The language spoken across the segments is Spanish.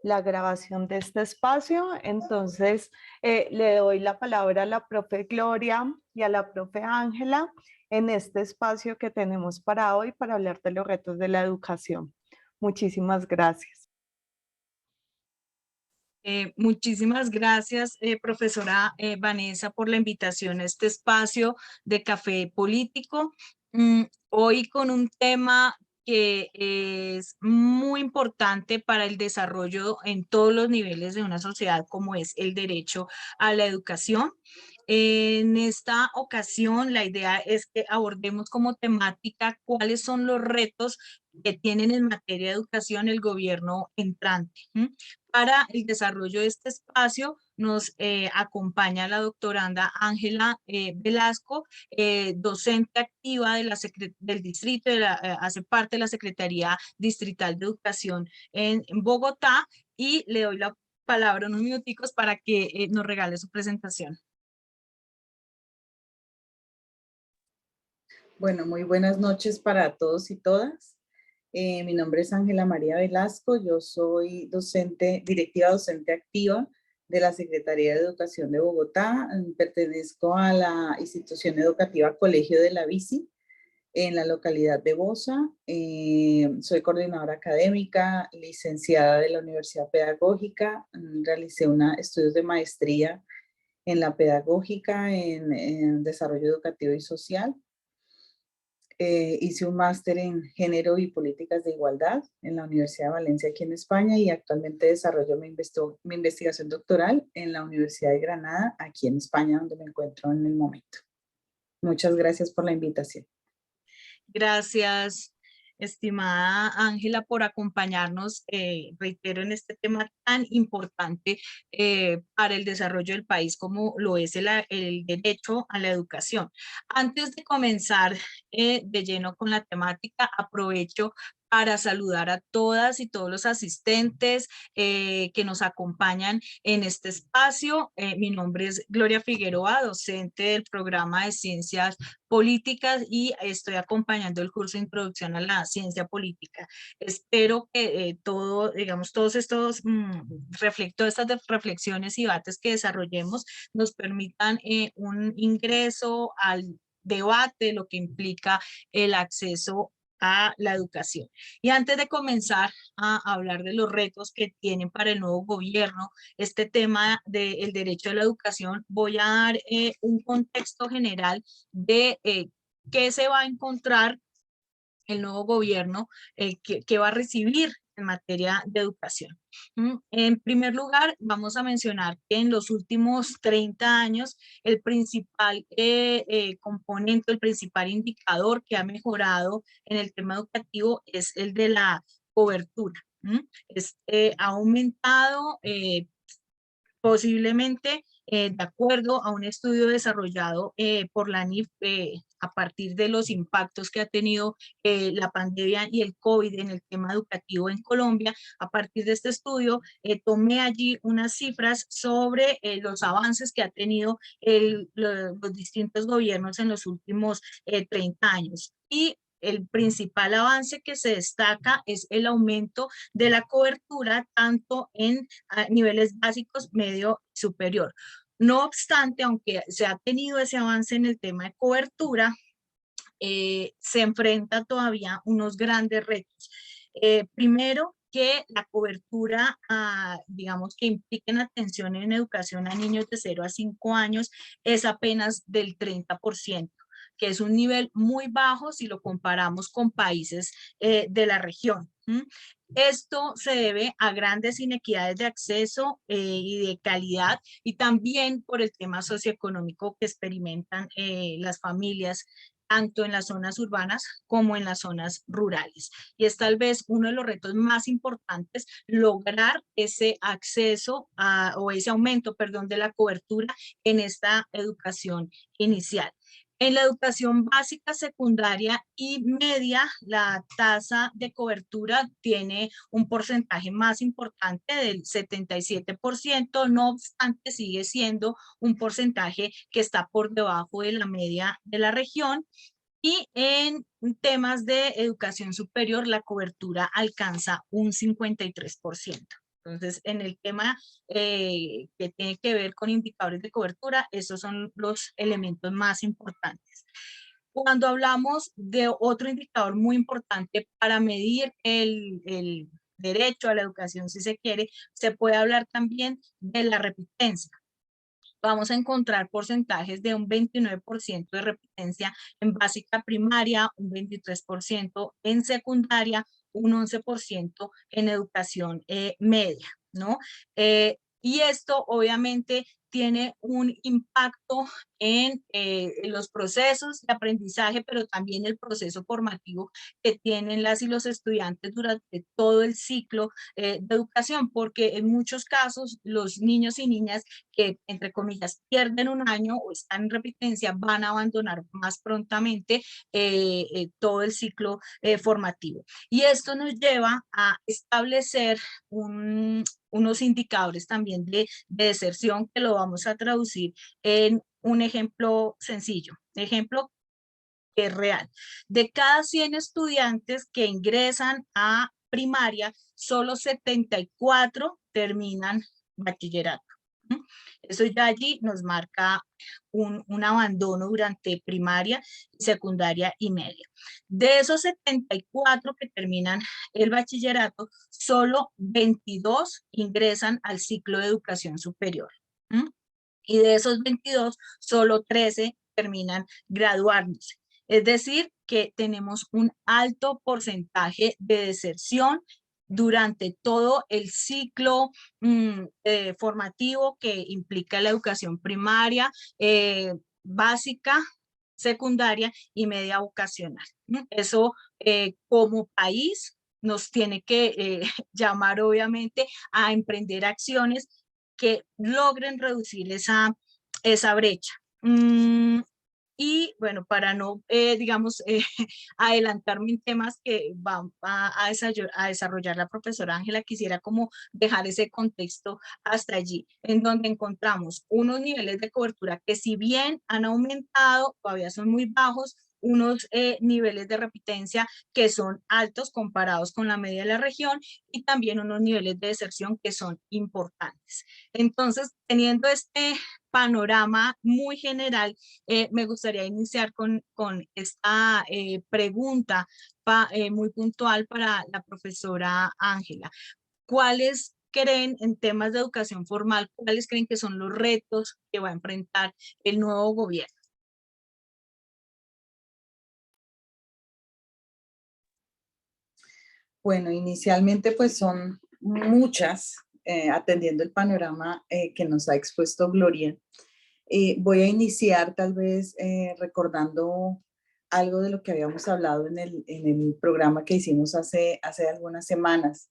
la grabación de este espacio. Entonces, le doy la palabra a la profe Gloria y a la profe Ángela en este espacio que tenemos para hoy para hablar de los retos de la educación. Muchísimas gracias. Muchísimas gracias, profesora Vanessa, por la invitación a este espacio de Café Político. Hoy con un tema que es muy importante para el desarrollo en todos los niveles de una sociedad, como es el derecho a la educación. En esta ocasión, la idea es que abordemos como temática cuáles son los retos que tienen en materia de educación el gobierno entrante. Para el desarrollo de este espacio nos acompaña la doctoranda Ángela Velasco, docente activa de del distrito, hace parte de la Secretaría Distrital de Educación en Bogotá, y le doy la palabra unos minuticos para que nos regale su presentación. Bueno, muy buenas noches para todos y todas. Mi nombre es Ángela María Velasco, yo soy docente, directiva docente activa de la Secretaría de Educación de Bogotá. Pertenezco a la institución educativa Colegio de la Bici en la localidad de Bosa. Soy coordinadora académica, licenciada de la Universidad Pedagógica. Realicé estudios de maestría en la pedagógica, en desarrollo educativo y social. Hice un máster en género y políticas de igualdad en la Universidad de Valencia aquí en España y actualmente desarrollo mi investigación doctoral en la Universidad de Granada aquí en España, donde me encuentro en el momento. Muchas gracias por la invitación. Gracias, estimada Ángela, por acompañarnos, reitero, en este tema tan importante para el desarrollo del país como lo es el derecho a la educación. Antes de comenzar de lleno con la temática, aprovecho para saludar a todas y todos los asistentes que nos acompañan en este espacio. Mi nombre es Gloria Figueroa, docente del programa de Ciencias Políticas, y estoy acompañando el curso de Introducción a la Ciencia Política. Espero que digamos, todos estos estas reflexiones y debates que desarrollemos nos permitan un ingreso al debate, lo que implica el acceso a la educación. Y antes de comenzar a hablar de los retos que tienen para el nuevo gobierno este tema del derecho a la educación, voy a dar un contexto general de qué se va a encontrar el nuevo gobierno, que va a recibir en materia de educación. En primer lugar, vamos a mencionar que en los últimos 30 años, el principal componente, el principal indicador que ha mejorado en el tema educativo es el de la cobertura. Ha aumentado posiblemente, de acuerdo a un estudio desarrollado por la NIF, a partir de los impactos que ha tenido la pandemia y el COVID en el tema educativo en Colombia. A partir de este estudio, tomé allí unas cifras sobre los avances que ha tenido los distintos gobiernos en los últimos 30 años. Y el principal avance que se destaca es el aumento de la cobertura tanto en niveles básicos, medio y superior. No obstante, aunque se ha tenido ese avance en el tema de cobertura, se enfrenta todavía unos grandes retos. Primero, que la cobertura, digamos, que impliquen atención en educación a niños de 0 a 5 años es apenas del 30%, que es un nivel muy bajo si lo comparamos con países de la región. Esto se debe a grandes inequidades de acceso y de calidad, y también por el tema socioeconómico que experimentan las familias tanto en las zonas urbanas como en las zonas rurales. Y es tal vez uno de los retos más importantes, lograr ese acceso o ese aumento, perdón, de la cobertura en esta educación inicial. En la educación básica, secundaria y media, la tasa de cobertura tiene un porcentaje más importante del 77%, no obstante sigue siendo un porcentaje que está por debajo de la media de la región. Y en temas de educación superior, la cobertura alcanza un 53%. Entonces, en el tema que tiene que ver con indicadores de cobertura, esos son los elementos más importantes. Cuando hablamos de otro indicador muy importante para medir el derecho a la educación, si se quiere, se puede hablar también de la repitencia. Vamos a encontrar porcentajes de un 29% de repitencia en básica primaria, un 23% en secundaria, un 11% en educación media, ¿no? Y esto obviamente tiene un impacto en los procesos de aprendizaje, pero también el proceso formativo que tienen las y los estudiantes durante todo el ciclo de educación, porque en muchos casos los niños y niñas que, entre comillas, pierden un año o están en repitencia, van a abandonar más prontamente todo el ciclo formativo. Y esto nos lleva a establecer unos indicadores también de deserción que lo vamos a traducir en un ejemplo sencillo, ejemplo que es real. De cada 100 estudiantes que ingresan a primaria, solo 74 terminan bachillerato. Eso ya allí nos marca un abandono durante primaria, secundaria y media. De esos 74 que terminan el bachillerato, solo 22 ingresan al ciclo de educación superior. Y de esos 22, solo 13 terminan graduándose. Es decir, que tenemos un alto porcentaje de deserción durante todo el ciclo formativo que implica la educación primaria, básica, secundaria y media vocacional. Eso como país nos tiene que llamar obviamente a emprender acciones que logren reducir esa brecha. Y bueno, para no, digamos, adelantarme en temas que va a desarrollar la profesora Ángela, quisiera como dejar ese contexto hasta allí, en donde encontramos unos niveles de cobertura que si bien han aumentado, todavía son muy bajos, unos niveles de repitencia que son altos comparados con la media de la región y también unos niveles de deserción que son importantes. Entonces, teniendo este panorama muy general, me gustaría iniciar con esta pregunta muy puntual para la profesora Ángela. ¿Cuáles creen en temas de educación formal, cuáles creen que son los retos que va a enfrentar el nuevo gobierno? Bueno, inicialmente pues son muchas, atendiendo el panorama que nos ha expuesto Gloria. Voy a iniciar tal vez recordando algo de lo que habíamos hablado en el programa que hicimos hace algunas semanas,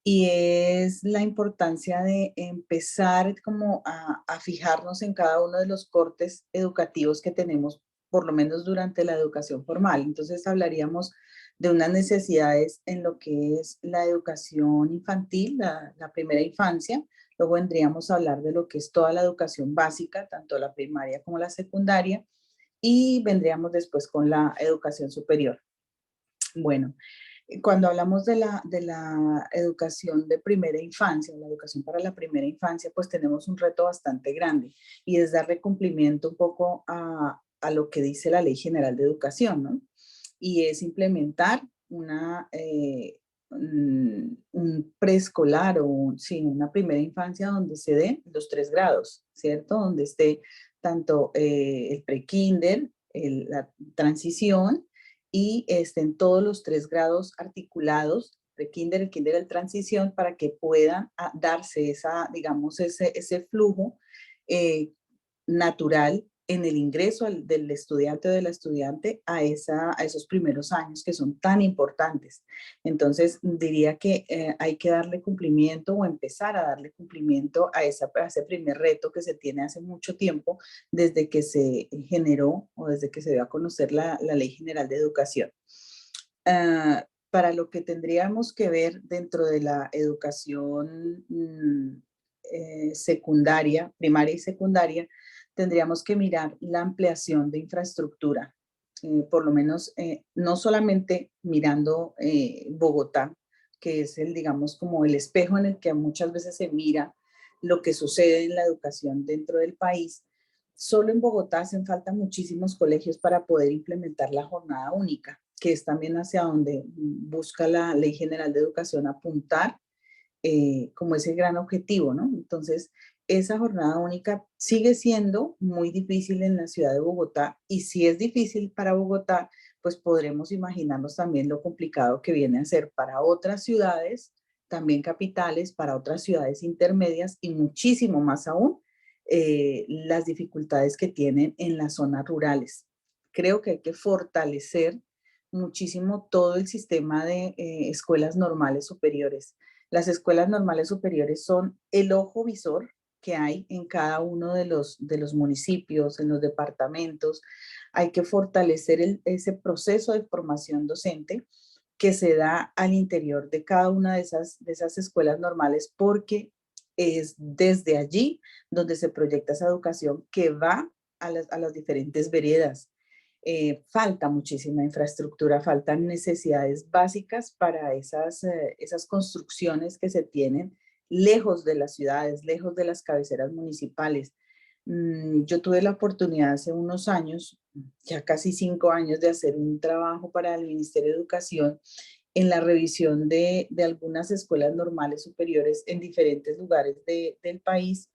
y es la importancia de empezar como a fijarnos en cada uno de los cortes educativos que tenemos, por lo menos durante la educación formal. Entonces hablaríamos de unas necesidades en lo que es la educación infantil, la primera infancia. Luego vendríamos a hablar de lo que es toda la educación básica, tanto la primaria como la secundaria, y vendríamos después con la educación superior. Bueno, cuando hablamos de la educación de primera infancia, la educación para la primera infancia, pues tenemos un reto bastante grande, y es darle cumplimiento un poco a lo que dice la Ley General de Educación, ¿no? Y es implementar un preescolar o sí, una primera infancia donde se den los 3 grados, ¿cierto? Donde esté tanto el pre-kinder, la transición, y estén todos los 3 grados articulados, pre-kinder, el kinder, el transición, para que puedan darse digamos, ese flujo natural en el ingreso del estudiante o de la estudiante a esos primeros años que son tan importantes. Entonces, diría que hay que darle cumplimiento o empezar a darle cumplimiento a ese primer reto que se tiene hace mucho tiempo, desde que se generó o desde que se dio a conocer la Ley General de Educación. Para lo que tendríamos que ver dentro de la educación secundaria, primaria y secundaria, tendríamos que mirar la ampliación de infraestructura, por lo menos no solamente mirando Bogotá, que es el, digamos, como el espejo en el que muchas veces se mira lo que sucede en la educación dentro del país. Solo en Bogotá hacen falta muchísimos colegios para poder implementar la jornada única, que es también hacia donde busca la Ley General de Educación apuntar como ese gran objetivo, ¿no? Entonces, esa jornada única sigue siendo muy difícil en la ciudad de Bogotá, y si es difícil para Bogotá, pues podremos imaginarnos también lo complicado que viene a ser para otras ciudades, también capitales, para otras ciudades intermedias y muchísimo más aún las dificultades que tienen en las zonas rurales. Creo que hay que fortalecer muchísimo todo el sistema de escuelas normales superiores. Las escuelas normales superiores son el ojo visor que hay en cada uno de los municipios, en los departamentos. Hay que fortalecer ese proceso de formación docente que se da al interior de cada una de esas escuelas normales, porque es desde allí donde se proyecta esa educación que va a las diferentes veredas. Falta muchísima infraestructura, faltan necesidades básicas para esas construcciones que se tienen lejos de las ciudades, lejos de las cabeceras municipales. Yo tuve la oportunidad hace unos años, ya casi 5 años, de hacer un trabajo para el Ministerio de Educación en la revisión de algunas escuelas normales superiores en diferentes lugares del país,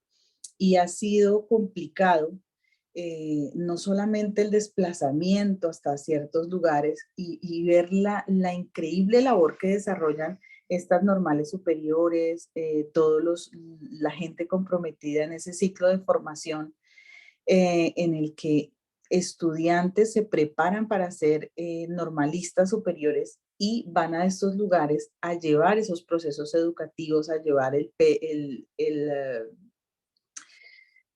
y ha sido complicado no solamente el desplazamiento hasta ciertos lugares y ver la increíble labor que desarrollan estas normales superiores, la gente comprometida en ese ciclo de formación en el que estudiantes se preparan para ser normalistas superiores y van a estos lugares a llevar esos procesos educativos, a llevar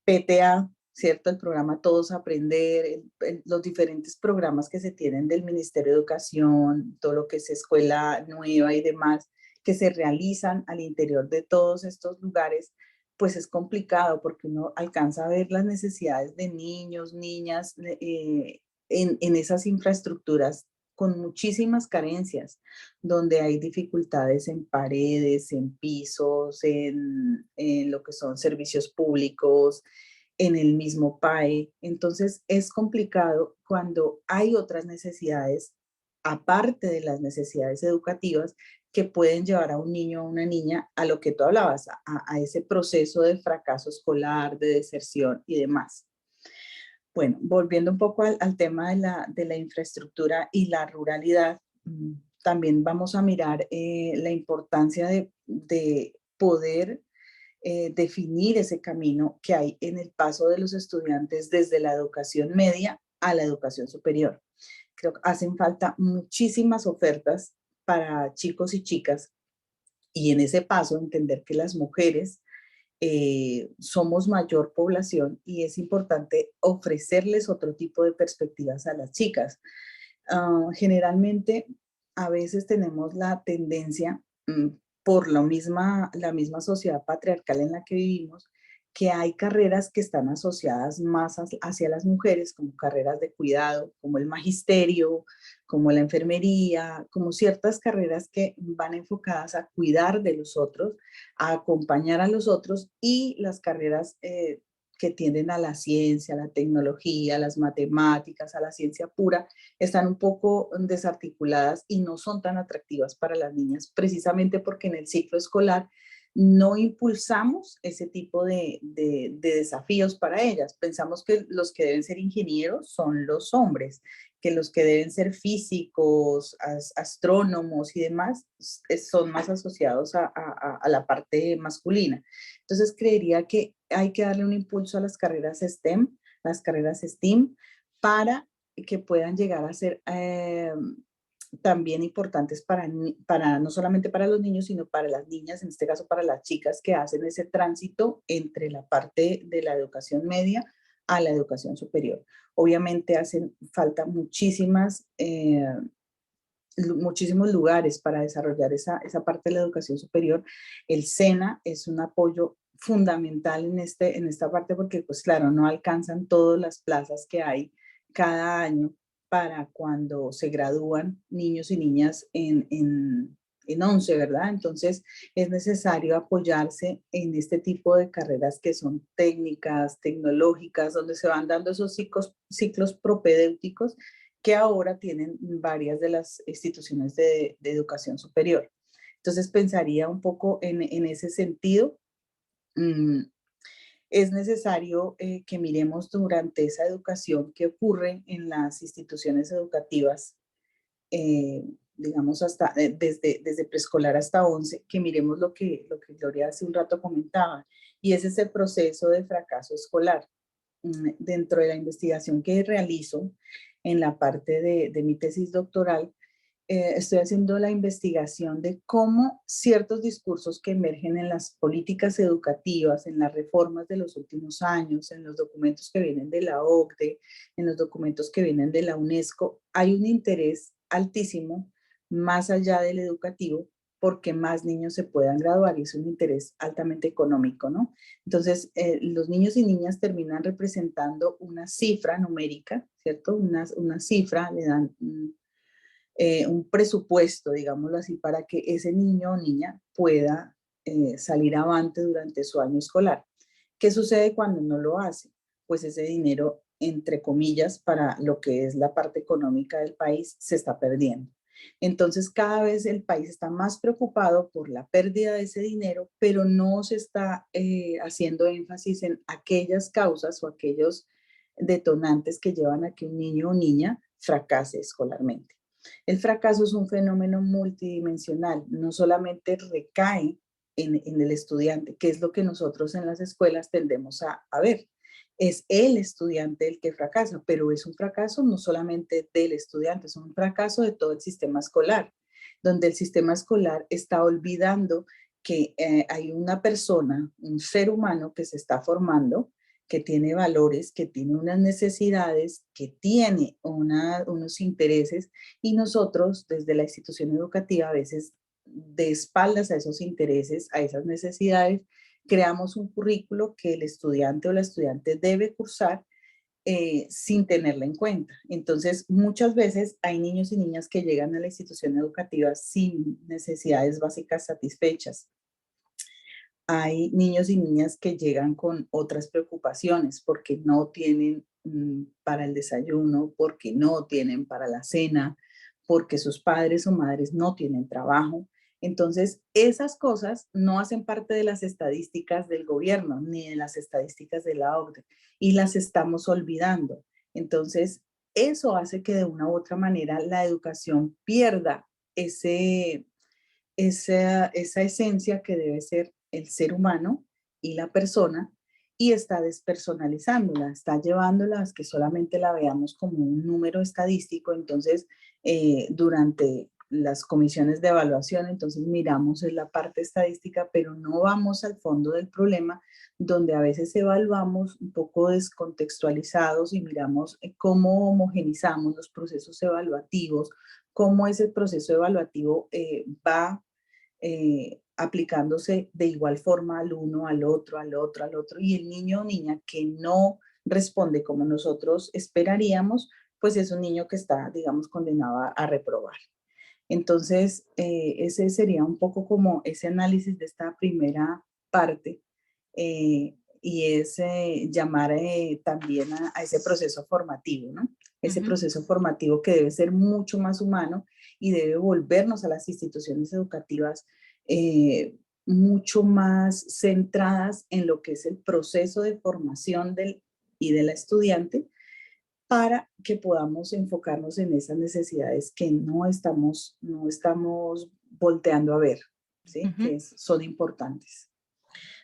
PTA, ¿cierto? El programa Todos Aprender, los diferentes programas que se tienen del Ministerio de Educación, todo lo que es Escuela Nueva y demás, que se realizan al interior de todos estos lugares, pues es complicado porque uno alcanza a ver las necesidades de niños, niñas, en esas infraestructuras con muchísimas carencias, donde hay dificultades en paredes, en pisos, en lo que son servicios públicos, en el mismo PAE. Entonces es complicado cuando hay otras necesidades, aparte de las necesidades educativas, que pueden llevar a un niño o una niña a lo que tú hablabas, a ese proceso de fracaso escolar, de deserción y demás. Bueno, volviendo un poco al tema de la infraestructura y la ruralidad, también vamos a mirar la importancia de poder definir ese camino que hay en el paso de los estudiantes desde la educación media a la educación superior. Creo que hacen falta muchísimas ofertas para chicos y chicas, y en ese paso entender que las mujeres somos mayor población y es importante ofrecerles otro tipo de perspectivas a las chicas. Generalmente, a veces tenemos la tendencia, por la misma sociedad patriarcal en la que vivimos, que hay carreras que están asociadas más hacia las mujeres, como carreras de cuidado, como el magisterio, como la enfermería, como ciertas carreras que van enfocadas a cuidar de los otros, a acompañar a los otros, y las carreras que tienden a la ciencia, a la tecnología, a las matemáticas, a la ciencia pura, están un poco desarticuladas y no son tan atractivas para las niñas, precisamente porque en el ciclo escolar no impulsamos ese tipo de desafíos para ellas. Pensamos que los que deben ser ingenieros son los hombres, que los que deben ser físicos, astrónomos y demás son más asociados a la parte masculina. Entonces creería que hay que darle un impulso a las carreras STEM, las carreras STEAM, para que puedan llegar a ser también importantes para no solamente para los niños, sino para las niñas, en este caso para las chicas que hacen ese tránsito entre la parte de la educación media a la educación superior. Obviamente hacen falta muchísimos lugares para desarrollar esa parte de la educación superior. El SENA es un apoyo fundamental en esta parte, porque pues claro, no alcanzan todas las plazas que hay cada año para cuando se gradúan niños y niñas en 11, ¿verdad? Entonces es necesario apoyarse en este tipo de carreras que son técnicas, tecnológicas, donde se van dando esos ciclos propedéuticos que ahora tienen varias de las instituciones de educación superior. Entonces pensaría un poco en ese sentido. Es necesario que miremos durante esa educación que ocurre en las instituciones educativas, digamos desde preescolar hasta 11, que miremos lo que Gloria hace un rato comentaba, y es ese proceso de fracaso escolar. Dentro de la investigación que realizo en la parte de mi tesis doctoral, estoy haciendo la investigación de cómo ciertos discursos que emergen en las políticas educativas, en las reformas de los últimos años, en los documentos que vienen de la OCDE, en los documentos que vienen de la UNESCO, hay un interés altísimo más allá del educativo porque más niños se puedan graduar y es un interés altamente económico, ¿no? Entonces, los niños y niñas terminan representando una cifra numérica, ¿cierto? Una cifra, le dan un presupuesto, digámoslo así, para que ese niño o niña pueda salir avante durante su año escolar. ¿Qué sucede cuando no lo hace? Pues ese dinero, entre comillas, para lo que es la parte económica del país, se está perdiendo. Entonces, cada vez el país está más preocupado por la pérdida de ese dinero, pero no se está haciendo énfasis en aquellas causas o aquellos detonantes que llevan a que un niño o niña fracase escolarmente. El fracaso es un fenómeno multidimensional, no solamente recae en el estudiante, que es lo que nosotros en las escuelas tendemos a ver. Es el estudiante el que fracasa, pero es un fracaso no solamente del estudiante, es un fracaso de todo el sistema escolar, donde el sistema escolar está olvidando que hay una persona, un ser humano que se está formando, que tiene valores, que tiene unas necesidades, que tiene unos intereses, y nosotros desde la institución educativa a veces de espaldas a esos intereses, a esas necesidades, creamos un currículo que el estudiante o la estudiante debe cursar sin tenerla en cuenta. Entonces, muchas veces hay niños y niñas que llegan a la institución educativa sin necesidades básicas satisfechas. Hay niños y niñas que llegan con otras preocupaciones porque no tienen para el desayuno, porque no tienen para la cena, porque sus padres o madres no tienen trabajo. Entonces, esas cosas no hacen parte de las estadísticas del gobierno ni de las estadísticas de la OCDE y las estamos olvidando. Entonces, eso hace que de una u otra manera la educación pierda esa esencia que debe ser el ser humano y la persona, y está despersonalizándola, está llevándola a que solamente la veamos como un número estadístico. Entonces, durante las comisiones de evaluación, entonces miramos en la parte estadística, pero no vamos al fondo del problema, donde a veces evaluamos un poco descontextualizados y miramos cómo homogenizamos los procesos evaluativos, cómo ese proceso evaluativo va aplicándose de igual forma al uno, al otro, al otro, al otro, y el niño o niña que no responde como nosotros esperaríamos, pues es un niño que está, digamos, condenado a reprobar. Entonces, ese sería un poco como ese análisis de esta primera parte, y es llamar también a ese proceso formativo, ¿no? Ese proceso formativo que debe ser mucho más humano y debe volvernos a las instituciones educativas mucho más centradas en lo que es el proceso de formación y de la estudiante, para que podamos enfocarnos en esas necesidades que no estamos volteando a ver, ¿sí? Que son importantes.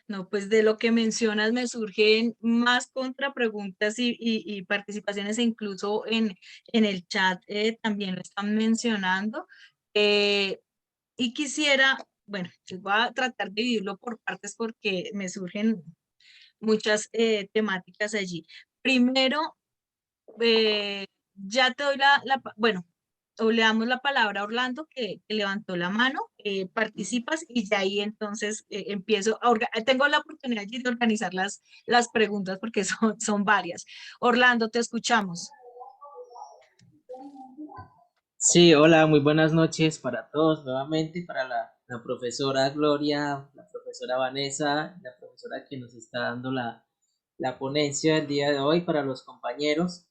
No, pues de lo que mencionas me surgen más contrapreguntas y participaciones, e incluso en el chat también lo están mencionando. Y quisiera, bueno, yo voy a tratar de dividirlo por partes porque me surgen muchas temáticas allí. Primero, ya te doy bueno, o le damos la palabra a Orlando, que levantó la mano, participas y de ahí entonces empiezo tengo la oportunidad allí de organizar las preguntas porque son varias. Orlando, te escuchamos. Sí, hola, muy buenas noches para todos nuevamente, para la profesora Gloria, la profesora Vanessa, la profesora que nos está dando la ponencia el día de hoy para los compañeros.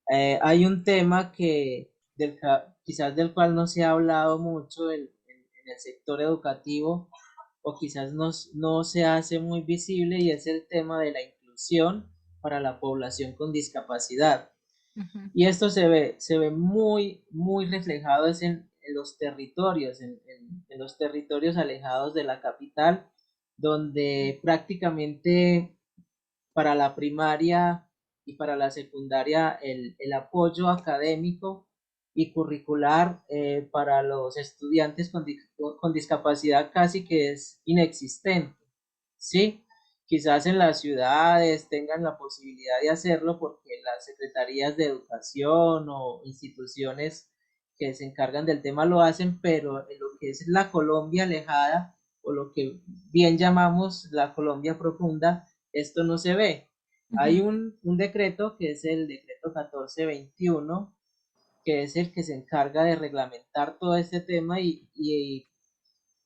Hay un tema quizás del cual no se ha hablado mucho en el sector educativo o quizás no se hace muy visible y es el tema de la inclusión para la población con discapacidad. Ujú, Y esto se ve muy reflejado es en los territorios, en los territorios alejados de la capital, donde prácticamente para la primaria y para la secundaria el apoyo académico y curricular para los estudiantes con discapacidad casi que es inexistente, ¿sí? Quizás en las ciudades tengan la posibilidad de hacerlo porque las secretarías de educación o instituciones que se encargan del tema lo hacen, pero en lo que es la Colombia alejada o lo que bien llamamos la Colombia profunda, esto no se ve. Hay ujú, un decreto que es el decreto 1421, que es el que se encarga de reglamentar todo este tema y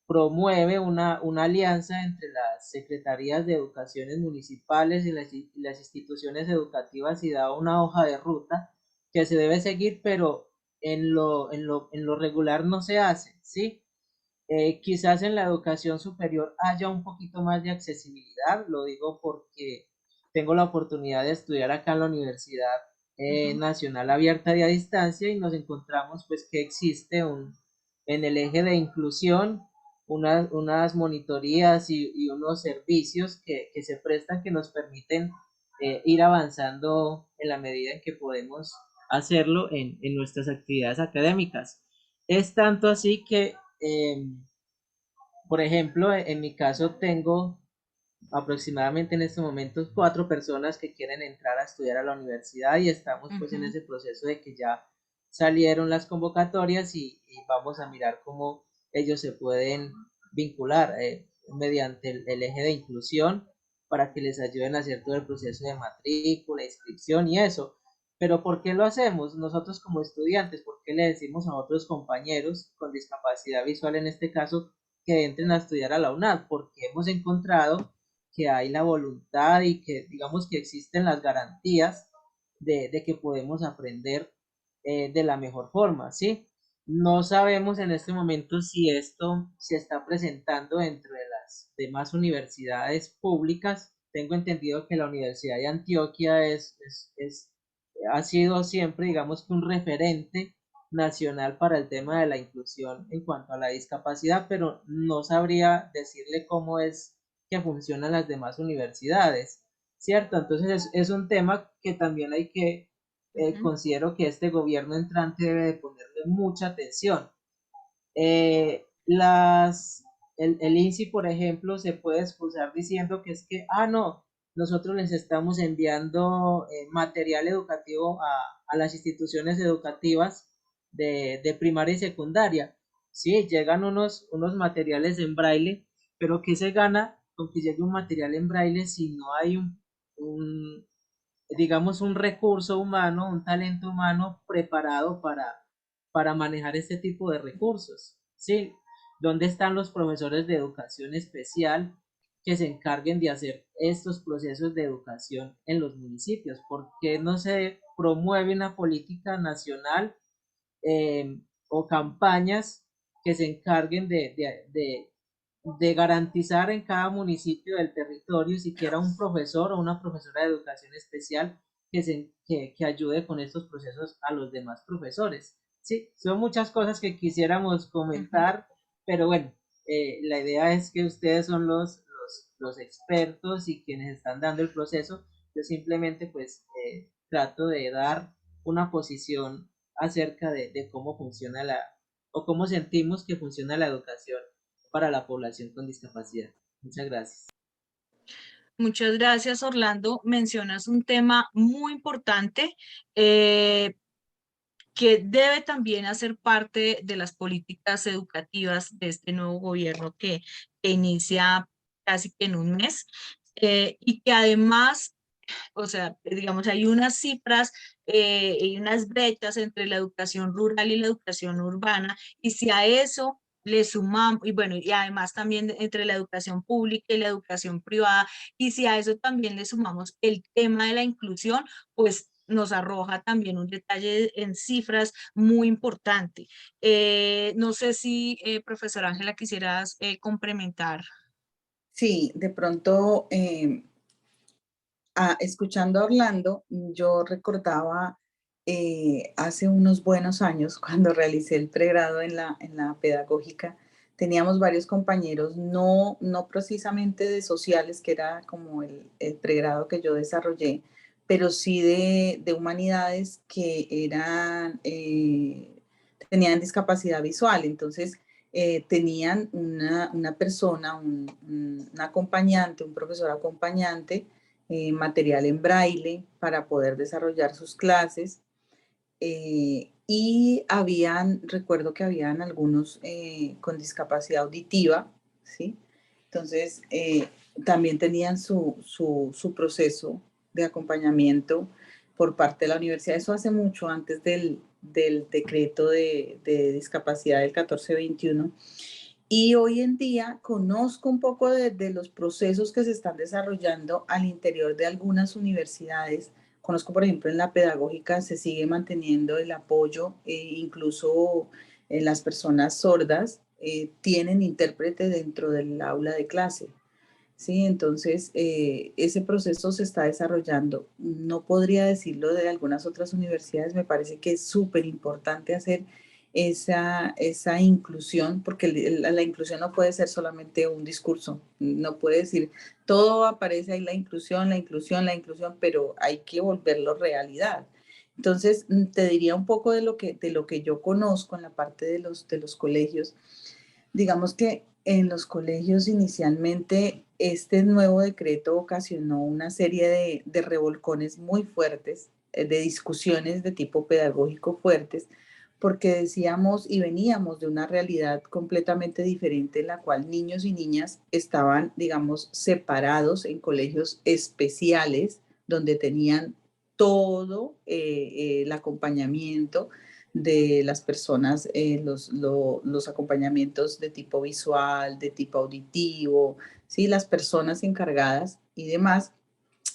promueve una alianza entre las secretarías de educaciones municipales y las instituciones educativas y da una hoja de ruta que se debe seguir, pero en lo regular no se hace, ¿sí? Quizás en la educación superior haya un poquito más de accesibilidad, lo digo porque tengo la oportunidad de estudiar acá en la Universidad ujú, Nacional Abierta y a Distancia y nos encontramos pues que existe en el eje de inclusión unas monitorías y unos servicios que se prestan que nos permiten ir avanzando en la medida en que podemos hacerlo en nuestras actividades académicas. Es tanto así que por ejemplo, en mi caso tengo aproximadamente en estos momentos 4 personas que quieren entrar a estudiar a la universidad y estamos pues en ujú. ese proceso de que ya salieron las convocatorias y vamos a mirar cómo ellos se pueden vincular mediante el eje de inclusión para que les ayuden a hacer todo el proceso de matrícula, inscripción y eso. Pero ¿por qué lo hacemos? Nosotros como estudiantes, ¿por qué le decimos a otros compañeros con discapacidad visual en este caso que entren a estudiar a la UNAD? Porque hemos encontrado que hay la voluntad y que digamos que existen las garantías de que podemos aprender de la mejor forma, ¿sí? No sabemos en este momento si esto se está presentando dentro de las demás universidades públicas. Tengo entendido que la Universidad de Antioquia ha sido siempre, digamos que un referente nacional para el tema de la inclusión en cuanto a la discapacidad, pero no sabría decirle cómo es que funcionan las demás universidades, ¿cierto? Entonces es un tema que también hay que, Ujú, considero que este gobierno entrante debe de ponerle mucha atención. El INSI, por ejemplo, se puede excusar diciendo que es que, no, nosotros les estamos enviando material educativo a las instituciones educativas de primaria y secundaria. Sí, llegan unos materiales en braille, pero ¿qué se gana con que llegue un material en braille si no hay un digamos, un recurso humano, un talento humano preparado para manejar este tipo de recursos? ¿Sí? ¿Dónde están los profesores de educación especial que se encarguen de hacer estos procesos de educación en los municipios? ¿Por qué no se promueve una política nacional o campañas que se encarguen de garantizar en cada municipio del territorio siquiera un profesor o una profesora de educación especial que ayude con estos procesos a los demás profesores? Sí, son muchas cosas que quisiéramos ujú. comentar, pero bueno, la idea es que ustedes son los expertos y quienes están dando el proceso. Yo simplemente pues trato de dar una posición acerca de cómo funciona o cómo sentimos que funciona la educación para la población con discapacidad. Muchas gracias. Muchas gracias, Orlando. Mencionas un tema muy importante eh, que debe también hacer parte de las políticas educativas de este nuevo gobierno que inicia casi que en un mes y que además o sea, digamos, hay unas cifras y unas brechas entre la educación rural y la educación urbana, y si a eso le sumamos, y bueno, y además también entre la educación pública y la educación privada, y si a eso también le sumamos el tema de la inclusión, pues nos arroja también un detalle en cifras muy importante. No sé si, profesora Ángela, quisieras complementar. Sí, de pronto, escuchando a Orlando, yo recordaba hace unos buenos años, cuando realicé el pregrado en la pedagógica, teníamos varios compañeros, no precisamente de sociales, que era como el pregrado que yo desarrollé, pero sí de humanidades que eran, tenían discapacidad visual. Entonces, tenían una persona, un acompañante, un profesor acompañante, material en braille para poder desarrollar sus clases. Y recuerdo que habían algunos con discapacidad auditiva, ¿sí? Entonces, también tenían su proceso de acompañamiento por parte de la universidad. Eso hace mucho antes del decreto de discapacidad del 1421. Y hoy en día conozco un poco de los procesos que se están desarrollando al interior de algunas universidades. Conozco, por ejemplo, en la pedagógica se sigue manteniendo el apoyo, incluso en las personas sordas tienen intérprete dentro del aula de clase. Sí, entonces ese proceso se está desarrollando. No podría decirlo de algunas otras universidades, me parece que es súper importante hacer esa inclusión, porque la inclusión no puede ser solamente un discurso, no puede decir todo aparece ahí, la inclusión, la inclusión, la inclusión, pero hay que volverlo realidad. Entonces, te diría un poco de lo que yo conozco en la parte de los colegios. Digamos que en los colegios inicialmente este nuevo decreto ocasionó una serie de revolcones muy fuertes, de discusiones de tipo pedagógico fuertes, porque decíamos y veníamos de una realidad completamente diferente en la cual niños y niñas estaban, digamos, separados en colegios especiales donde tenían todo el acompañamiento de las personas, los acompañamientos de tipo visual, de tipo auditivo, ¿sí? Las personas encargadas y demás.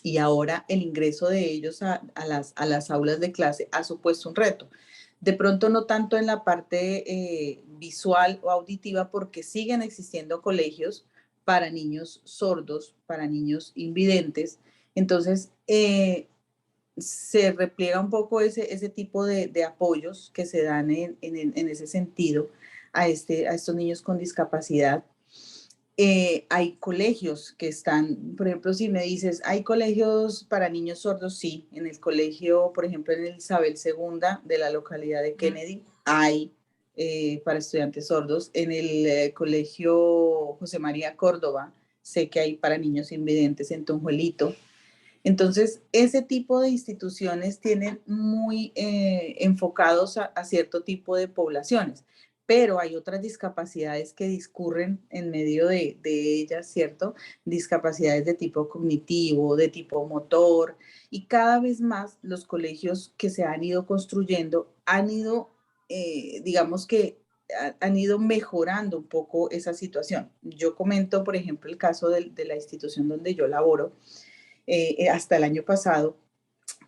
Y ahora el ingreso de ellos a las aulas de clase ha supuesto un reto. De pronto no tanto en la parte visual o auditiva, porque siguen existiendo colegios para niños sordos, para niños invidentes. Entonces, se repliega un poco ese tipo de apoyos que se dan en ese sentido a estos niños con discapacidad. Hay colegios que están, por ejemplo, si me dices, ¿hay colegios para niños sordos? Sí, en el colegio, por ejemplo, en el Isabel II de la localidad de Kennedy, hay para estudiantes sordos. En el colegio José María Córdoba, sé que hay para niños invidentes en Tunjuelito. Entonces, ese tipo de instituciones tienen muy enfocados a cierto tipo de poblaciones, pero hay otras discapacidades que discurren en medio de ellas, ¿cierto? Discapacidades de tipo cognitivo, de tipo motor, y cada vez más los colegios que se han ido construyendo han ido, digamos que han ido mejorando un poco esa situación. Yo comento, por ejemplo, el caso de la institución donde yo laboro. Hasta el año pasado,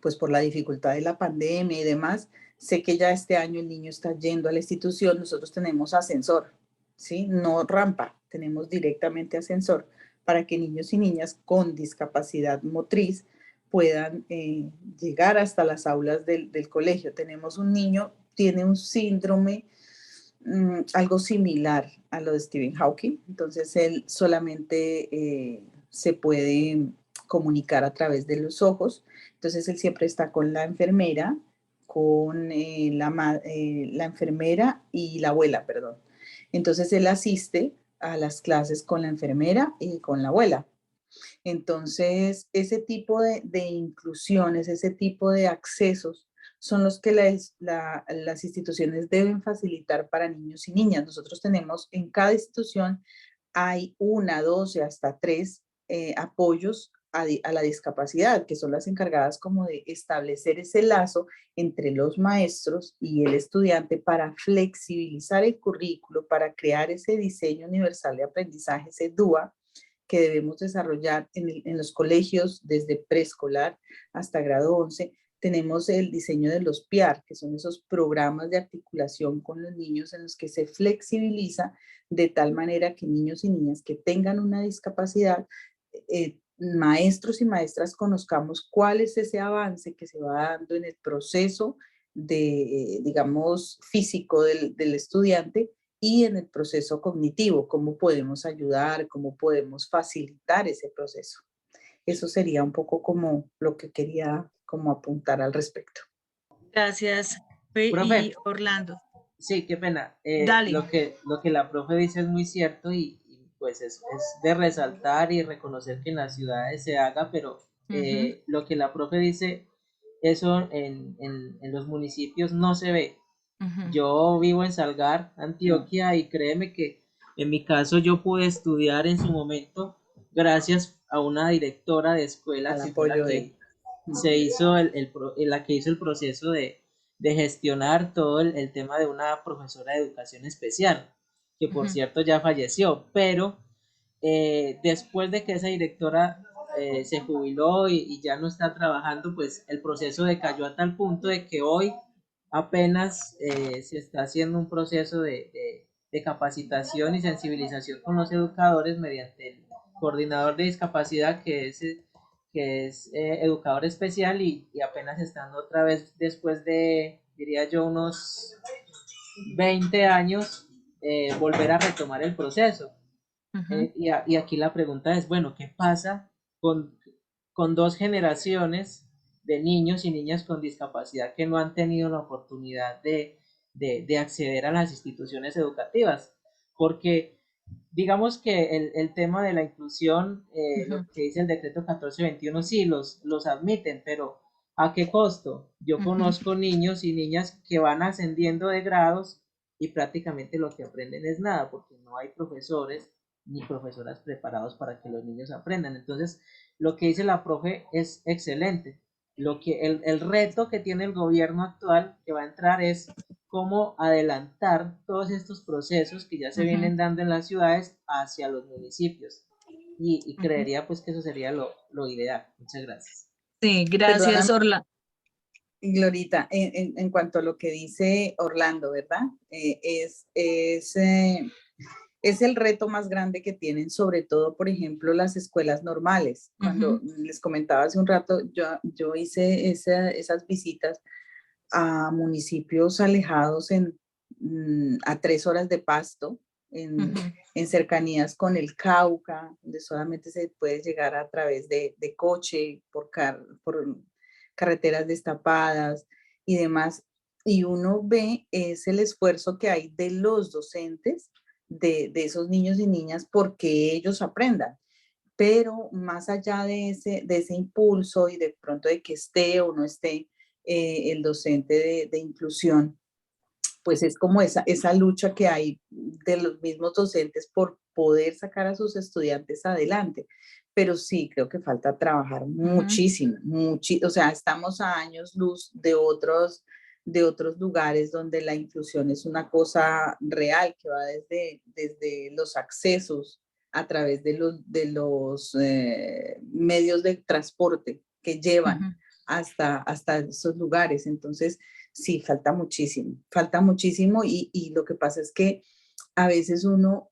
pues por la dificultad de la pandemia y demás, sé que ya este año el niño está yendo a la institución, nosotros tenemos ascensor, ¿sí? No rampa, tenemos directamente ascensor para que niños y niñas con discapacidad motriz puedan llegar hasta las aulas del colegio. Tenemos un niño, tiene un síndrome algo similar a lo de Stephen Hawking, entonces él solamente se puede comunicar a través de los ojos, entonces él siempre está con la enfermera, con la enfermera y la abuela, perdón. Entonces él asiste a las clases con la enfermera y con la abuela. Entonces, ese tipo de inclusiones, ese tipo de accesos son los que las instituciones deben facilitar para niños y niñas. Nosotros tenemos en cada institución, hay una, dos y hasta tres apoyos a la discapacidad, que son las encargadas como de establecer ese lazo entre los maestros y el estudiante para flexibilizar el currículo, para crear ese diseño universal de aprendizaje, ese DUA, que debemos desarrollar en los colegios desde preescolar hasta grado 11. Tenemos el diseño de los PIAR, que son esos programas de articulación con los niños en los que se flexibiliza de tal manera que niños y niñas que tengan una discapacidad, maestros y maestras conozcamos cuál es ese avance que se va dando en el proceso de, digamos, físico del estudiante y en el proceso cognitivo, cómo podemos ayudar, cómo podemos facilitar ese proceso. Eso sería un poco como lo que quería como apuntar al respecto. Gracias, profe. Y Profe, Orlando. sí, qué pena. Dale. Lo que la profe dice es muy cierto y pues es de resaltar y reconocer que en las ciudades se haga, pero lo que la profe dice, eso en los municipios no se ve. Yo vivo en Salgar, Antioquia, y créeme que en mi caso yo pude estudiar en su momento gracias a una directora de escuela Al que fue apoyo la que se hizo la que hizo el proceso de gestionar todo el tema de una profesora de educación especial, que por cierto ya falleció, pero después de que esa directora se jubiló y ya no está trabajando, pues el proceso decayó a tal punto de que hoy apenas se está haciendo un proceso de capacitación y sensibilización con los educadores mediante el coordinador de discapacidad que es educador especial y apenas estando otra vez después de, diría yo, unos 20 años, volver a retomar el proceso. Y aquí la pregunta es, bueno, ¿qué pasa con dos generaciones de niños y niñas con discapacidad que no han tenido la oportunidad de acceder a las instituciones educativas? Porque digamos que el tema de la inclusión, lo que dice el decreto 1421, sí, los admiten, pero ¿a qué costo? Yo conozco niños y niñas que van ascendiendo de grados y prácticamente lo que aprenden es nada, porque no hay profesores ni profesoras preparados para que los niños aprendan. Entonces, lo que dice la profe es excelente. El reto que tiene el gobierno actual que va a entrar es cómo adelantar todos estos procesos que ya se vienen dando en las ciudades hacia los municipios. Y creería pues que eso sería lo ideal. Muchas gracias. Sí, gracias, Perdóname, Orlando. Glorita, en cuanto a lo que dice Orlando, ¿verdad? Es el reto más grande que tienen, sobre todo, por ejemplo, las escuelas normales. Cuando les comentaba hace un rato, yo hice esas visitas a municipios alejados a 3 horas de Pasto, en cercanías con el Cauca, donde solamente se puede llegar a través de coche, por carreteras destapadas y demás. Y uno ve es el esfuerzo que hay de los docentes de esos niños y niñas porque ellos aprendan. Pero más allá de ese impulso y de pronto de que esté o no esté el docente de inclusión, pues es como esa lucha que hay de los mismos docentes por poder sacar a sus estudiantes adelante. Pero sí, creo que falta trabajar muchísimo, o sea, estamos a años luz de otros lugares donde la inclusión es una cosa real que va desde los accesos a través de los medios de transporte que llevan hasta esos lugares. Entonces, sí, falta muchísimo y lo que pasa es que a veces uno,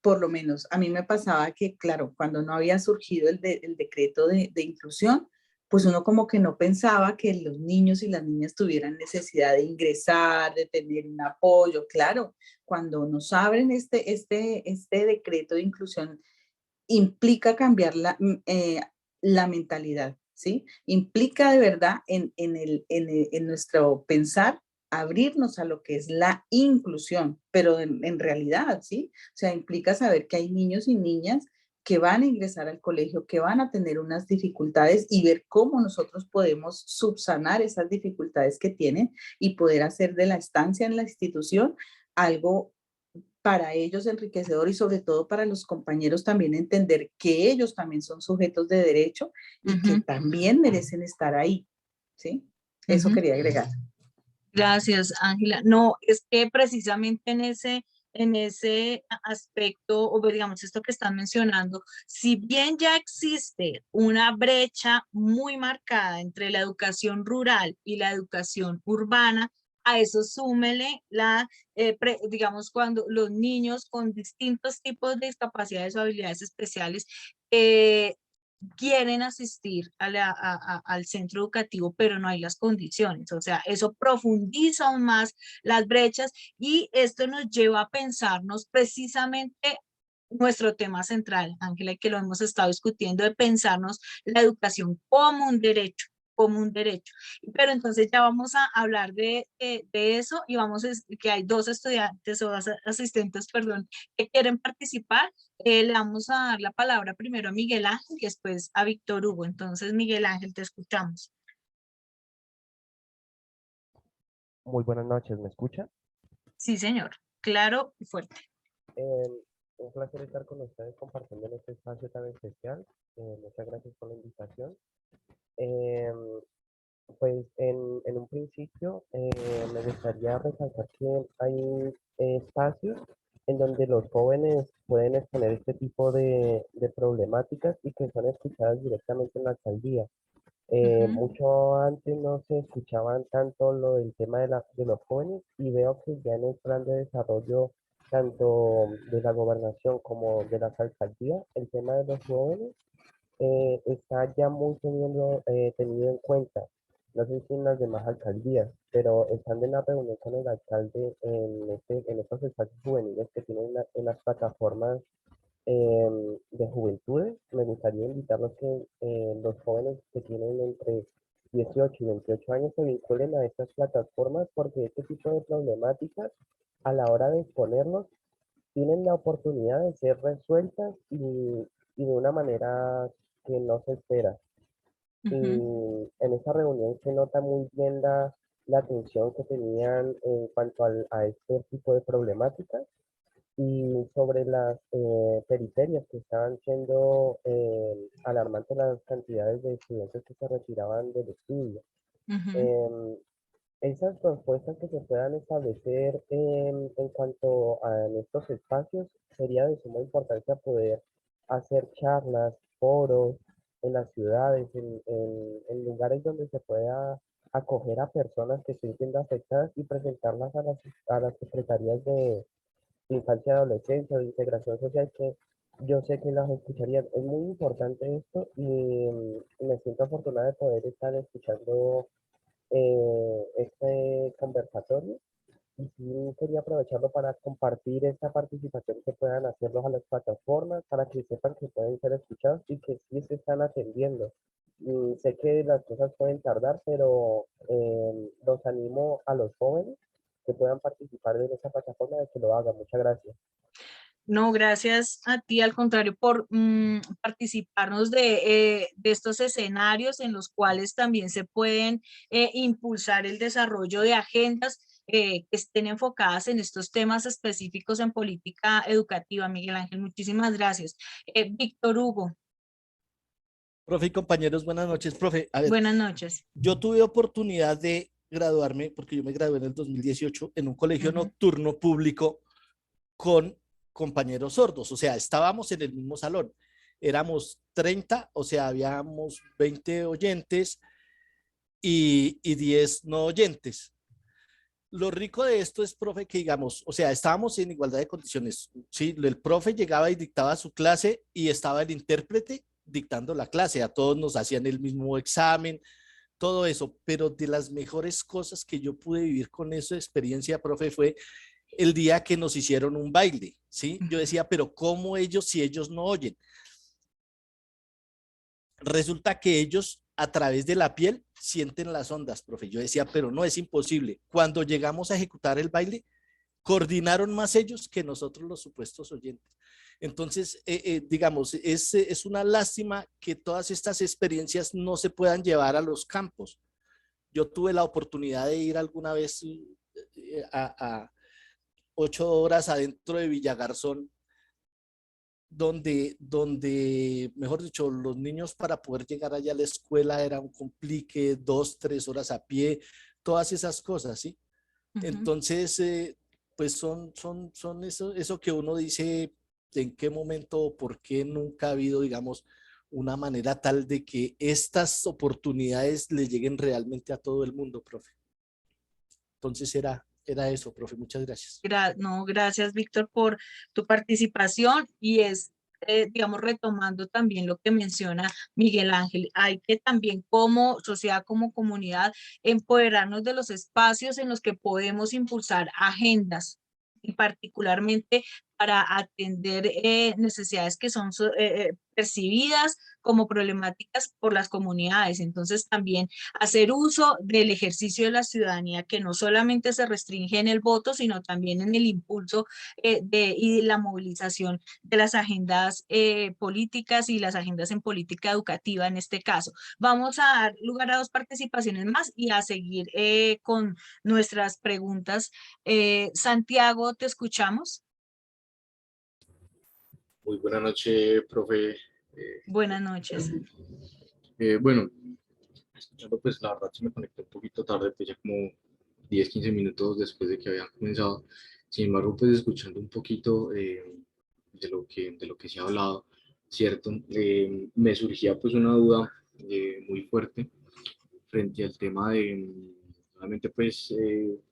por lo menos a mí me pasaba que, claro, cuando no había surgido el decreto de inclusión, pues uno como que no pensaba que los niños y las niñas tuvieran necesidad de ingresar, de tener un apoyo. Claro, cuando nos abren este decreto de inclusión, implica cambiar la mentalidad, ¿sí? Implica de verdad en nuestro pensar abrirnos a lo que es la inclusión, pero en realidad, ¿sí? O sea, implica saber que hay niños y niñas que van a ingresar al colegio, que van a tener unas dificultades y ver cómo nosotros podemos subsanar esas dificultades que tienen y poder hacer de la estancia en la institución algo para ellos enriquecedor y sobre todo para los compañeros también entender que ellos también son sujetos de derecho y que también merecen estar ahí, ¿sí? Eso quería agregar. Gracias, Ángela. No, es que precisamente en ese aspecto, o digamos esto que están mencionando, si bien ya existe una brecha muy marcada entre la educación rural y la educación urbana, a eso súmele digamos, cuando los niños con distintos tipos de discapacidades o habilidades especiales quieren asistir al centro educativo, pero no hay las condiciones. O sea, eso profundiza aún más las brechas y esto nos lleva a pensarnos precisamente nuestro tema central, Ángela, y que lo hemos estado discutiendo, de pensarnos la educación como un derecho, como un derecho. Pero entonces ya vamos a hablar de eso y que hay dos estudiantes o asistentes, perdón, que quieren participar. Le vamos a dar la palabra primero a Miguel Ángel y después a Víctor Hugo. Entonces, Miguel Ángel, te escuchamos. Muy buenas noches, ¿me escucha? Sí, señor. Claro y fuerte. Un placer estar con ustedes compartiendo en este espacio tan especial. Muchas gracias por la invitación. Pues en un principio me gustaría recalcar que hay espacios en donde los jóvenes pueden exponer este tipo de problemáticas y que son escuchadas directamente en la alcaldía. Mucho antes no se escuchaban tanto lo del tema de los jóvenes y veo que ya en el plan de desarrollo tanto de la gobernación como de las alcaldías, el tema de los jóvenes está ya muy tenido en cuenta. No sé si en las demás alcaldías, pero estando en la reunión con el alcalde en estos espacios juveniles que tienen en las plataformas de juventudes, me gustaría invitarlos que los jóvenes que tienen entre 18 y 28 años se vinculen a estas plataformas porque este tipo de problemáticas a la hora de exponerlos tienen la oportunidad de ser resueltas y de una manera que no se espera. Y en esa reunión se nota muy bien la atención que tenían en cuanto a este tipo de problemáticas y sobre las periferias que estaban siendo alarmantes las cantidades de estudiantes que se retiraban del estudio. Em, Esas propuestas que se puedan establecer en cuanto a en estos espacios sería de suma importancia poder hacer charlas, foros en las ciudades, en lugares donde se pueda acoger a personas que estén siendo afectadas y presentarlas a las secretarías de infancia y adolescencia, de integración social, que yo sé que las escucharían. Es muy importante esto y me siento afortunada de poder estar escuchando este conversatorio y sí quería aprovecharlo para compartir esta participación que puedan hacerlos a las plataformas para que sepan que pueden ser escuchados y que sí se están atendiendo. Y sé que las cosas pueden tardar, pero los animo a los jóvenes que puedan participar de esta plataforma de que lo hagan. Muchas gracias. No, gracias a ti, al contrario, por participarnos de estos escenarios en los cuales también se pueden impulsar el desarrollo de agendas que estén enfocadas en estos temas específicos en política educativa. Miguel Ángel, muchísimas gracias. Víctor Hugo. Profe y compañeros, buenas noches. Profe, a ver, Buenas noches. yo tuve oportunidad de graduarme, porque yo me gradué en el 2018, en un colegio nocturno público con compañeros sordos, o sea, estábamos en el mismo salón, éramos 30, o sea, habíamos 20 oyentes y 10 no oyentes. Lo rico de esto es, profe, que digamos, o sea, estábamos en igualdad de condiciones, ¿sí? El profe llegaba y dictaba su clase y estaba el intérprete dictando la clase, a todos nos hacían el mismo examen, todo eso, pero de las mejores cosas que yo pude vivir con esa experiencia, profe, fue el día que nos hicieron un baile, ¿sí? Yo decía, pero ¿cómo ellos si ellos no oyen? Resulta que ellos a través de la piel sienten las ondas, profe. Yo decía, pero no es imposible. Cuando llegamos a ejecutar el baile, coordinaron más ellos que nosotros los supuestos oyentes. Entonces, digamos, es una lástima que todas estas experiencias no se puedan llevar a los campos. Yo tuve la oportunidad de ir alguna vez 8 horas adentro de Villagarzón, donde, mejor dicho, los niños para poder llegar allá a la escuela era un complique, 2, 3 horas a pie, todas esas cosas, ¿sí? Entonces, pues son eso que uno dice, en qué momento o por qué nunca ha habido, digamos, una manera tal de que estas oportunidades le lleguen realmente a todo el mundo, profe. Entonces era eso, profe. Muchas gracias. No, gracias, Víctor, por tu participación y digamos, retomando también lo que menciona Miguel Ángel, hay que también como sociedad, como comunidad, empoderarnos de los espacios en los que podemos impulsar agendas y particularmente para atender necesidades que son percibidas como problemáticas por las comunidades. Entonces, también hacer uso del ejercicio de la ciudadanía, que no solamente se restringe en el voto, sino también en el impulso y la movilización de las agendas políticas y las agendas en política educativa en este caso. Vamos a dar lugar a 2 participaciones más y a seguir con nuestras preguntas. Santiago, ¿te escuchamos? Muy buena noche, profe. Buenas noches. Bueno, escuchando, pues la verdad se me conecté un poquito tarde, pues ya como 10, 15 minutos después de que habían comenzado. Sin embargo, pues escuchando un poquito de lo que se ha hablado, ¿cierto? Me surgía pues una duda muy fuerte frente al tema de, realmente pues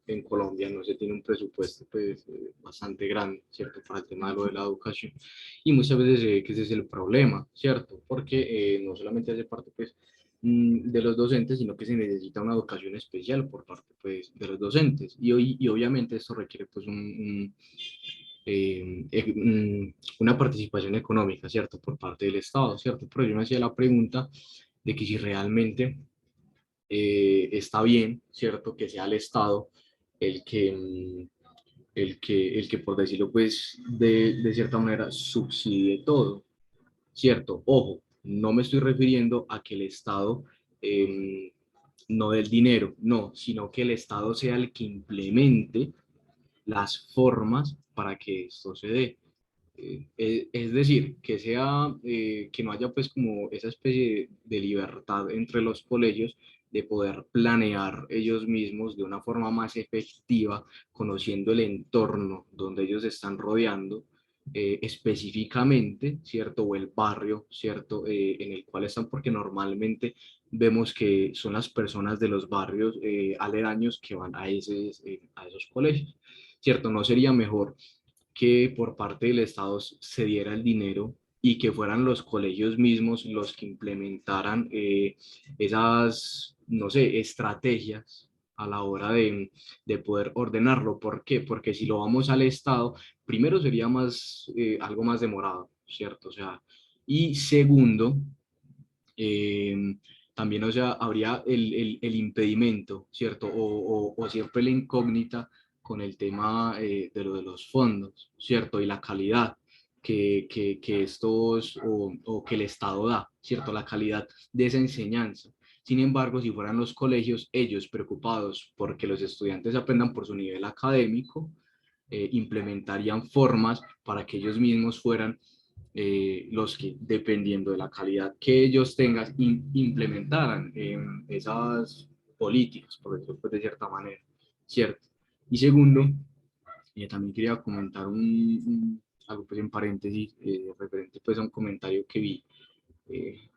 en Colombia no se tiene un presupuesto pues bastante grande, ¿cierto? Para el tema de lo de la educación. Y muchas veces que ese es el problema, ¿cierto? Porque no solamente hace parte pues de los docentes, sino que se necesita una educación especial por parte pues de los docentes. Y obviamente esto requiere pues una participación económica, ¿cierto? Por parte del Estado, ¿cierto? Pero yo me hacía la pregunta de que si realmente está bien, ¿cierto? Que sea el Estado el que, el que por decirlo pues, de cierta manera subsidie todo, ¿cierto? Ojo, no me estoy refiriendo a que el Estado no dé el dinero, no, sino que el Estado sea el que implemente las formas para que esto se dé. Es decir, que no haya pues como esa especie de libertad entre los colegios de poder planear ellos mismos de una forma más efectiva, conociendo el entorno donde ellos se están rodeando, específicamente, ¿cierto? O el barrio, ¿cierto? En el cual están, porque normalmente vemos que son las personas de los barrios aledaños que van a esos colegios, ¿cierto? ¿No sería mejor que por parte del Estado se diera el dinero y que fueran los colegios mismos los que implementaran esas, no sé, estrategias a la hora de poder ordenarlo? ¿Por qué? Porque si lo vamos al Estado, primero sería más, algo más demorado, ¿cierto? O sea, y segundo, eh, también, o sea, habría el impedimento, ¿cierto? O siempre la incógnita con el tema de lo de los fondos, ¿cierto? Y la calidad que estos o que el Estado da, ¿cierto? La calidad de esa enseñanza. Sin embargo, si fueran los colegios, ellos preocupados porque los estudiantes aprendan por su nivel académico, implementarían formas para que ellos mismos fueran los que, dependiendo de la calidad que ellos tengan, implementaran esas políticas, por decirlo pues, de cierta manera, ¿cierto? Y segundo, también quería comentar algo pues en paréntesis, referente pues a un comentario que vi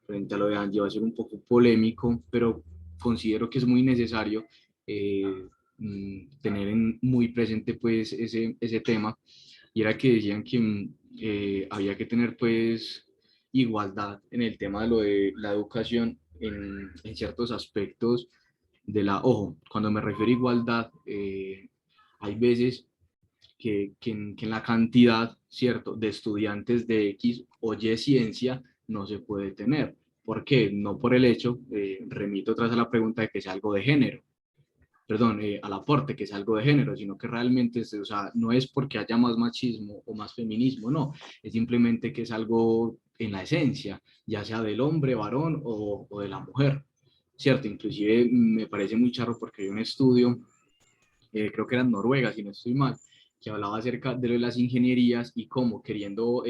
frente a lo de Angie. Va a ser un poco polémico, pero considero que es muy necesario tener muy presente pues ese tema, y era que decían que había que tener pues igualdad en el tema de lo de la educación en ciertos aspectos ojo, cuando me refiero a igualdad, hay veces que en la cantidad, ¿cierto?, de estudiantes de X o Y ciencia no se puede tener. ¿Por qué? No por el hecho, remito otra vez a la pregunta de que sea algo de género, perdón, al aporte, que es algo de género, sino que realmente, o sea, no es porque haya más machismo o más feminismo, no, es simplemente que es algo en la esencia, ya sea del hombre, varón o de la mujer, ¿cierto? Inclusive me parece muy charro porque hay un estudio, creo que era en Noruega, si no estoy mal, que hablaba acerca de lo de las ingenierías y cómo queriendo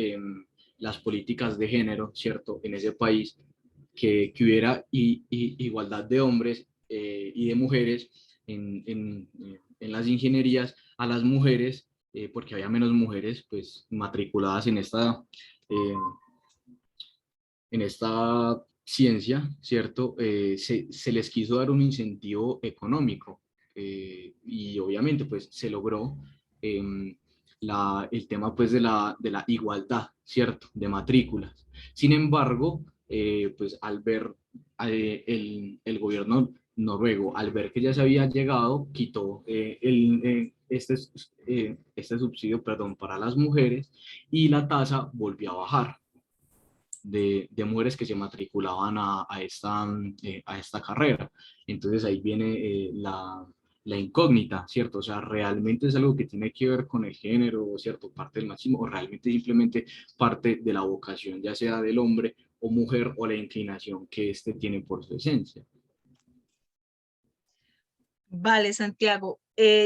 las políticas de género, ¿cierto? En ese país, que hubiera igualdad de hombres y de mujeres en las ingenierías, a las mujeres, porque había menos mujeres pues matriculadas eh, en esta ciencia, ¿cierto? Se les quiso dar un incentivo económico y obviamente pues se logró el tema pues de la igualdad, ¿cierto? De matrículas. Sin embargo, pues al ver el gobierno noruego, al ver que ya se había llegado, quitó este subsidio, perdón, para las mujeres y la tasa volvió a bajar de mujeres que se matriculaban a esta carrera. Entonces ahí viene la incógnita, ¿cierto? O sea, ¿realmente es algo que tiene que ver con el género, ¿cierto? Parte del machismo, o realmente simplemente parte de la vocación, ya sea del hombre o mujer, o la inclinación que éste tiene por su esencia? Vale, Santiago.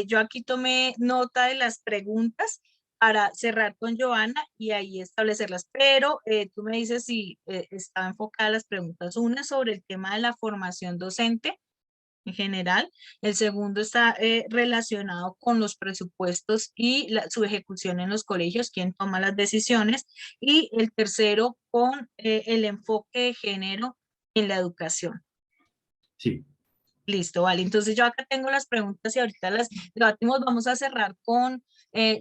Yo aquí tomé nota de las preguntas para cerrar con Joana y ahí establecerlas, pero tú me dices si está enfocada las preguntas. Una sobre el tema de la formación docente en general, el segundo está relacionado con los presupuestos y su ejecución en los colegios, quién toma las decisiones, y el tercero con el enfoque de género en la educación. Sí. Listo, vale. Entonces yo acá tengo las preguntas y ahorita las debatimos. Vamos a cerrar con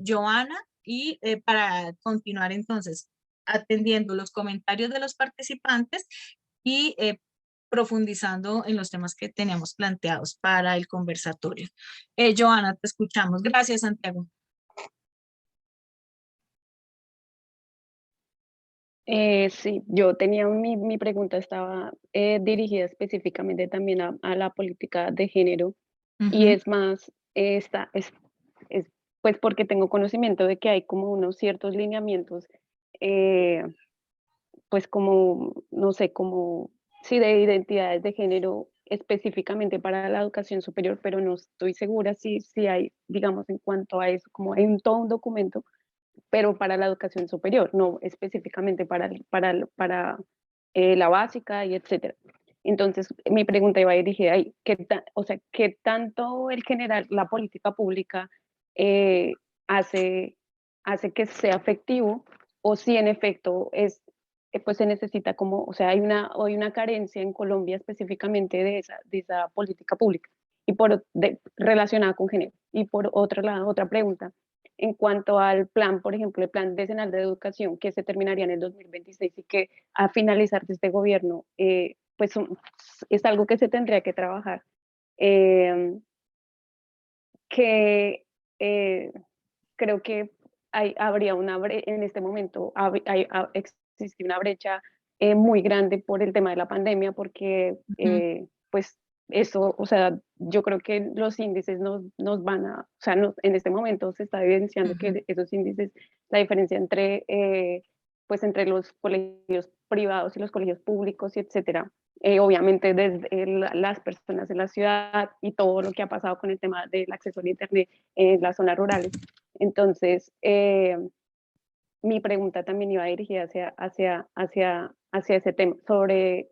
Joana y para continuar entonces atendiendo los comentarios de los participantes y profundizando en los temas que teníamos planteados para el conversatorio. Joana, te escuchamos. Gracias, Santiago. Sí, yo tenía mi pregunta estaba dirigida específicamente también a la política de género y Ujú. es más, es pues porque tengo conocimiento de que hay como unos ciertos lineamientos, eh, pues como, no sé, como, sí, de identidades de género específicamente para la educación superior, pero no estoy segura si hay, digamos, en cuanto a eso, como hay todo un documento pero para la educación superior, no específicamente para la básica y etcétera. Entonces, mi pregunta iba dirigida ahí, o sea, ¿qué tanto el general, la política pública eh, hace, hace que sea efectivo o si en efecto pues se necesita como, o sea, hay una carencia en Colombia específicamente de esa política pública y relacionada con género? Y por otro lado, otra pregunta, en cuanto al plan, por ejemplo, el plan decenal de educación que se terminaría en el 2026 y que a finalizar de este gobierno, pues es algo que se tendría que trabajar. Eh, que creo que habría en este momento existe una brecha muy grande por el tema de la pandemia, porque Ujú. pues eso, o sea, yo creo que los índices nos van a, o sea, en este momento se está evidenciando Ujú. que esos índices, la diferencia entre, pues entre los colegios privados y los colegios públicos y etcétera, obviamente desde las personas en la ciudad y todo lo que ha pasado con el tema del acceso al internet en las zonas rurales. Entonces, mi pregunta también iba dirigida hacia ese tema, sobre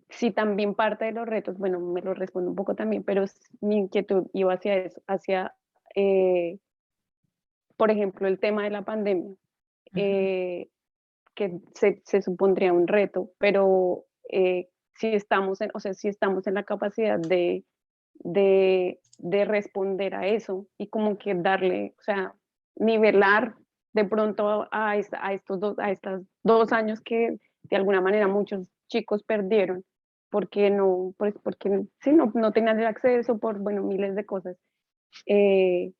si también parte de los retos, bueno, me lo respondo un poco también, pero mi inquietud iba hacia eso, eh, por ejemplo, el tema de la pandemia, Ujú. que se supondría un reto, pero si estamos o sea, si estamos en la capacidad de responder a eso y como que darle, o sea, nivelar de pronto a estas 2 años que de alguna manera muchos chicos perdieron porque no, pues porque sí, no tenían el acceso por, bueno, miles de cosas, eh,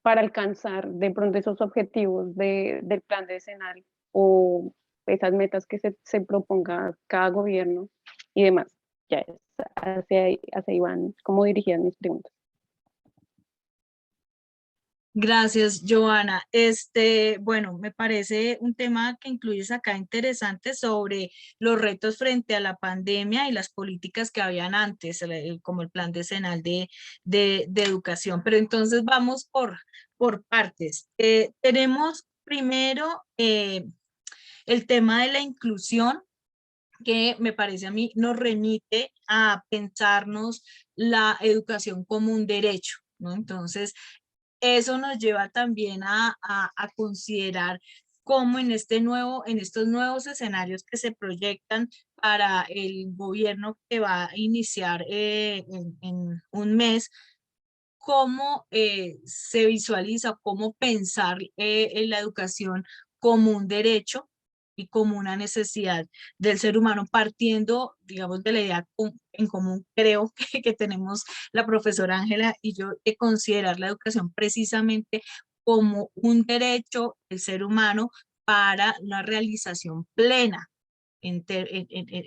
para alcanzar de pronto esos objetivos del plan decenal o esas metas que se proponga cada gobierno y demás. Ya es hacia ahí van como dirigidas mis preguntas. Gracias, Joana. Bueno, me parece un tema que incluyes acá interesante sobre los retos frente a la pandemia y las políticas que habían antes, como el plan decenal de educación. Pero entonces vamos por partes. Tenemos primero el tema de la inclusión, que me parece a mí nos remite a pensarnos la educación como un derecho, ¿no? Entonces, eso nos lleva también a considerar cómo en estos nuevos escenarios que se proyectan para el gobierno que va a iniciar en un mes, cómo se visualiza, cómo pensar en la educación como un derecho y como una necesidad del ser humano, partiendo, digamos, de la idea en común, creo que tenemos la profesora Ángela y yo, de considerar la educación precisamente como un derecho del ser humano para la realización plena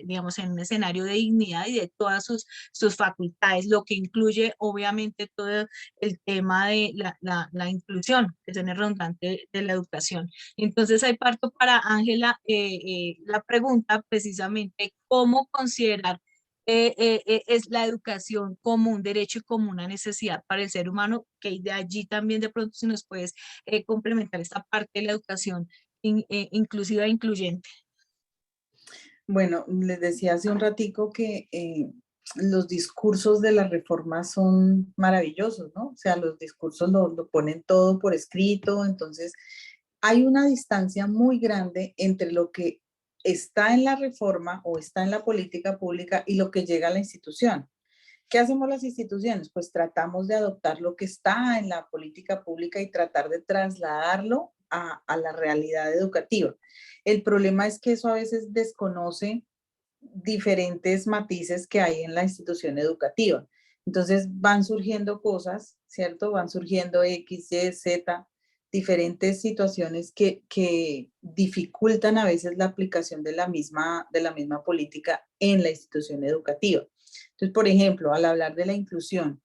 digamos, en un escenario de dignidad y de todas sus facultades, lo que incluye obviamente todo el tema de la inclusión, que es el redundante de la educación. Entonces ahí parto para Ángela la pregunta precisamente, ¿cómo considerar es la educación como un derecho y como una necesidad para el ser humano? Que de allí también de pronto si nos puedes complementar esta parte de la educación inclusiva e incluyente. Bueno, les decía hace un ratico que los discursos de la reforma son maravillosos, ¿no? O sea, los discursos lo ponen todo por escrito, entonces hay una distancia muy grande entre lo que está en la reforma o está en la política pública y lo que llega a la institución. ¿Qué hacemos las instituciones? Pues tratamos de adoptar lo que está en la política pública y tratar de trasladarlo a la realidad educativa. El problema es que eso a veces desconoce diferentes matices que hay en la institución educativa. Entonces van surgiendo cosas, ¿cierto? Van surgiendo X, Y, Z, diferentes situaciones que dificultan a veces la aplicación de la misma política en la institución educativa. Entonces, por ejemplo, al hablar de la inclusión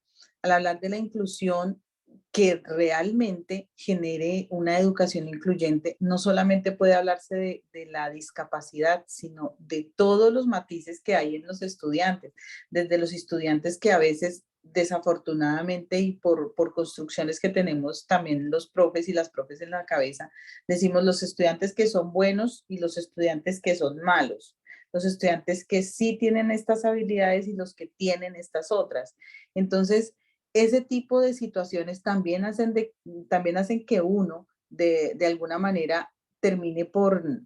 que realmente genere una educación incluyente, no solamente puede hablarse de la discapacidad, sino de todos los matices que hay en los estudiantes, desde los estudiantes que a veces desafortunadamente y por construcciones que tenemos también los profes y las profes en la cabeza, decimos los estudiantes que son buenos y los estudiantes que son malos, los estudiantes que sí tienen estas habilidades y los que tienen estas otras. Entonces, ese tipo de situaciones también hacen que uno de alguna manera termine por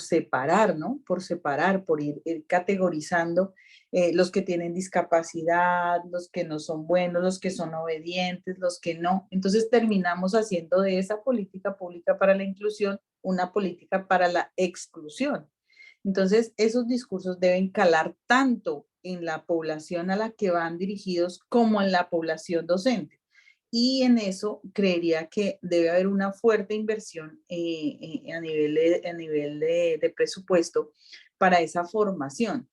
separar, ¿no? Por separar, por ir categorizando los que tienen discapacidad, los que no son buenos, los que son obedientes, los que no. Entonces terminamos haciendo de esa política pública para la inclusión una política para la exclusión. Entonces, esos discursos deben calar tanto en la población a la que van dirigidos como en la población docente. Y en eso creería que debe haber una fuerte inversión a nivel de presupuesto para esa formación.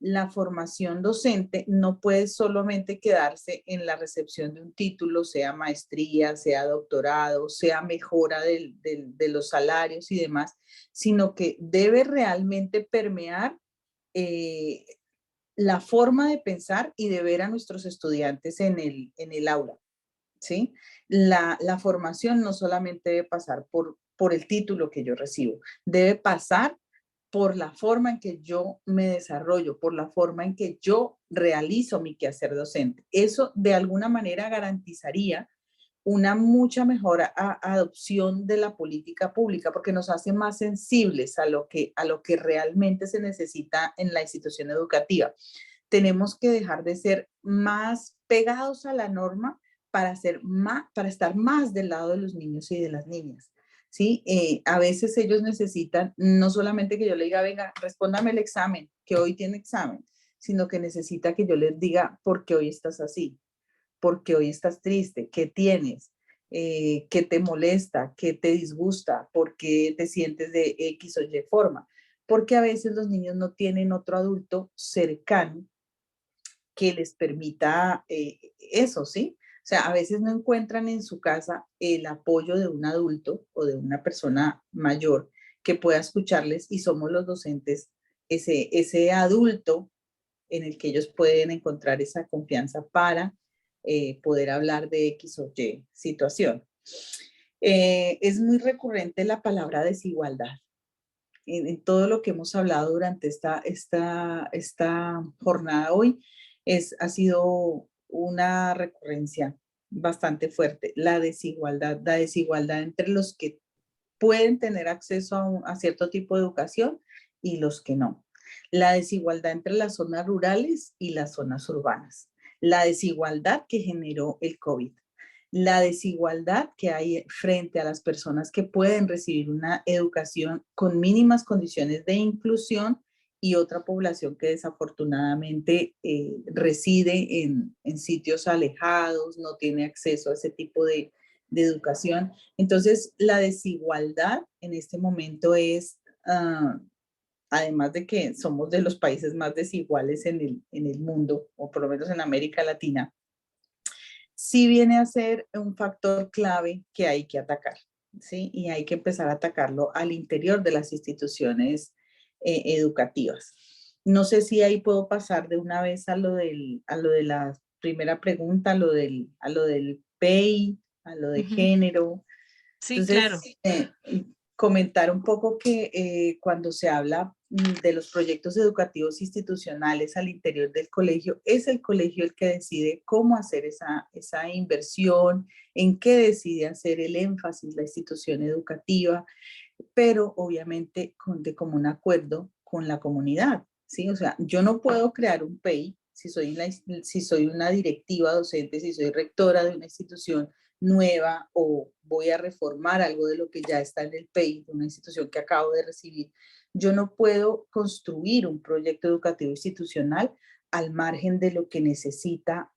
La formación docente no puede solamente quedarse en la recepción de un título, sea maestría, sea doctorado, sea mejora de los salarios y demás, sino que debe realmente permear eh, la forma de pensar y de ver a nuestros estudiantes en el aula, ¿sí? La formación no solamente debe pasar por el título que yo recibo, debe pasar por la forma en que yo me desarrollo, por la forma en que yo realizo mi quehacer docente. Eso de alguna manera garantizaría una mucha mejor adopción de la política pública porque nos hace más sensibles a lo que realmente se necesita en la institución educativa. Tenemos que dejar de ser más pegados a la norma para estar más del lado de los niños y de las niñas. ¿Sí? A veces ellos necesitan no solamente que yo le diga, venga, respóndame el examen, que hoy tiene examen, sino que necesita que yo les diga, ¿por qué hoy estás así? Porque hoy estás triste, ¿qué tienes? ¿Qué te molesta? ¿Qué te disgusta? ¿Por qué te sientes de X o Y forma? Porque a veces los niños no tienen otro adulto cercano que les permita eso, ¿sí? O sea, a veces no encuentran en su casa el apoyo de un adulto o de una persona mayor que pueda escucharles, y somos los docentes ese adulto en el que ellos pueden encontrar esa confianza para poder hablar de X o Y situación. Es muy recurrente la palabra desigualdad. En todo lo que hemos hablado durante esta jornada hoy, ha sido una recurrencia bastante fuerte. La desigualdad entre los que pueden tener acceso a cierto tipo de educación y los que no. La desigualdad entre las zonas rurales y las zonas urbanas. La desigualdad que generó el COVID. La desigualdad que hay frente a las personas que pueden recibir una educación con mínimas condiciones de inclusión y otra población que desafortunadamente reside en sitios alejados, no tiene acceso a ese tipo de educación. Entonces, la desigualdad en este momento es, además de que somos de los países más desiguales en el mundo, o por lo menos en América Latina, sí viene a ser un factor clave que hay que atacar, ¿sí? Y hay que empezar a atacarlo al interior de las instituciones educativas. No sé si ahí puedo pasar de una vez a lo de la primera pregunta, a lo del PEI, a lo de género. Sí, Entonces, claro. Comentar un poco que cuando se habla de los proyectos educativos institucionales al interior del colegio, es el colegio el que decide cómo hacer esa inversión, en qué decide hacer el énfasis la institución educativa, pero obviamente de común acuerdo con la comunidad, ¿sí? O sea, yo no puedo crear un PEI si soy una directiva docente, si soy rectora de una institución nueva o voy a reformar algo de lo que ya está en el PEI, de una institución que acabo de recibir. Yo no puedo construir un proyecto educativo institucional al margen de lo que necesita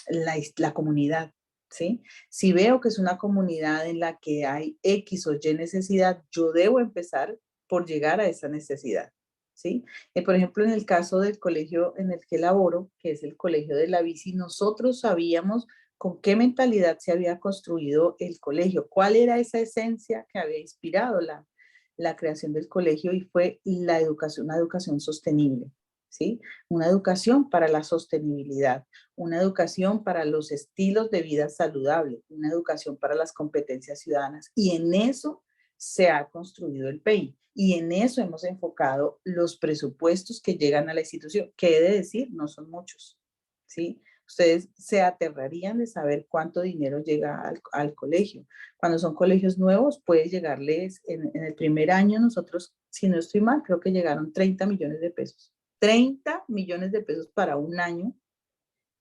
la comunidad, ¿sí? Si veo que es una comunidad en la que hay X o Y necesidad, yo debo empezar por llegar a esa necesidad, ¿sí? Por ejemplo, en el caso del colegio en el que laboro, que es el Colegio de la Bici, nosotros sabíamos con qué mentalidad se había construido el colegio, cuál era esa esencia que había inspirado la creación del colegio, y fue la educación, una educación sostenible, ¿sí? Una educación para la sostenibilidad, una educación para los estilos de vida saludable, una educación para las competencias ciudadanas. Y en eso se ha construido el PEI. Y en eso hemos enfocado los presupuestos que llegan a la institución, que he de decir, no son muchos, ¿sí? Ustedes se aterrarían de saber cuánto dinero llega al colegio. Cuando son colegios nuevos, puede llegarles, en el primer año nosotros, si no estoy mal, creo que llegaron 30 millones de pesos. 30 millones de pesos para un año. En un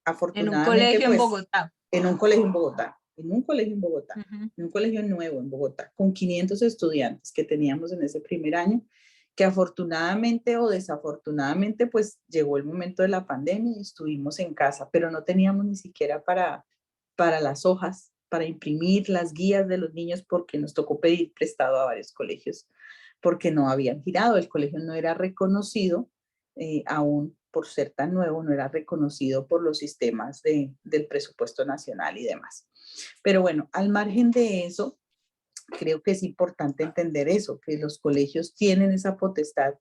Afortunadamente, colegio en pues, Bogotá. en un colegio en Bogotá, en un colegio nuevo en Bogotá, con 500 estudiantes que teníamos en ese primer año, que afortunadamente o desafortunadamente, pues llegó el momento de la pandemia y estuvimos en casa, pero no teníamos ni siquiera para las hojas, para imprimir las guías de los niños, porque nos tocó pedir prestado a varios colegios, porque no habían girado, el colegio no era reconocido aún por ser tan nuevo, no era reconocido por los sistemas del presupuesto nacional y demás. Pero bueno, al margen de eso, creo que es importante entender eso, que los colegios tienen esa potestad,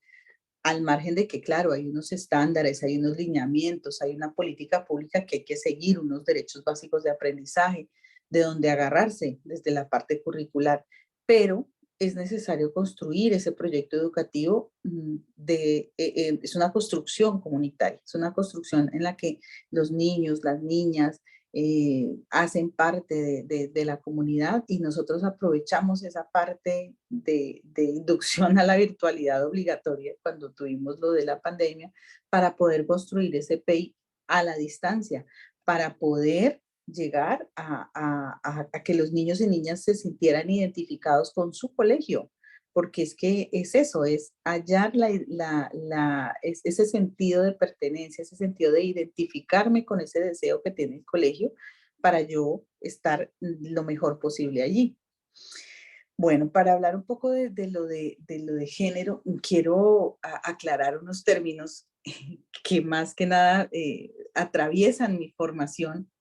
al margen de que, claro, hay unos estándares, hay unos lineamientos, hay una política pública que hay que seguir, unos derechos básicos de aprendizaje, de donde agarrarse desde la parte curricular, pero es necesario construir ese proyecto educativo es una construcción comunitaria, es una construcción en la que los niños, las niñas, hacen parte de la comunidad, y nosotros aprovechamos esa parte de inducción a la virtualidad obligatoria cuando tuvimos lo de la pandemia para poder construir ese PEI a la distancia, para poder llegar a que los niños y niñas se sintieran identificados con su colegio, porque es que es eso, es hallar ese sentido de pertenencia, ese sentido de identificarme con ese deseo que tiene el colegio para yo estar lo mejor posible allí. Bueno, para hablar un poco de lo de género, quiero aclarar unos términos que más que nada atraviesan mi formación,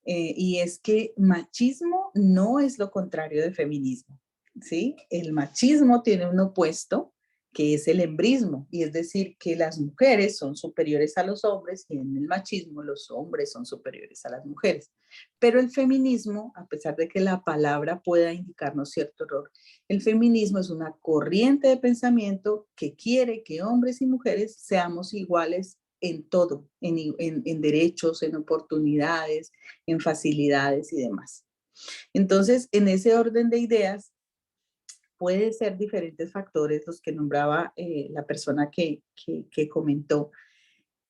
y es que machismo no es lo contrario de feminismo, ¿sí? El machismo tiene un opuesto, que es el embrismo, y es decir, que las mujeres son superiores a los hombres y en el machismo los hombres son superiores a las mujeres. Pero el feminismo, a pesar de que la palabra pueda indicarnos cierto error, el feminismo es una corriente de pensamiento que quiere que hombres y mujeres seamos iguales en todo, en derechos, en oportunidades, en facilidades y demás. Entonces, en ese orden de ideas, puede ser diferentes factores los que nombraba la persona que comentó.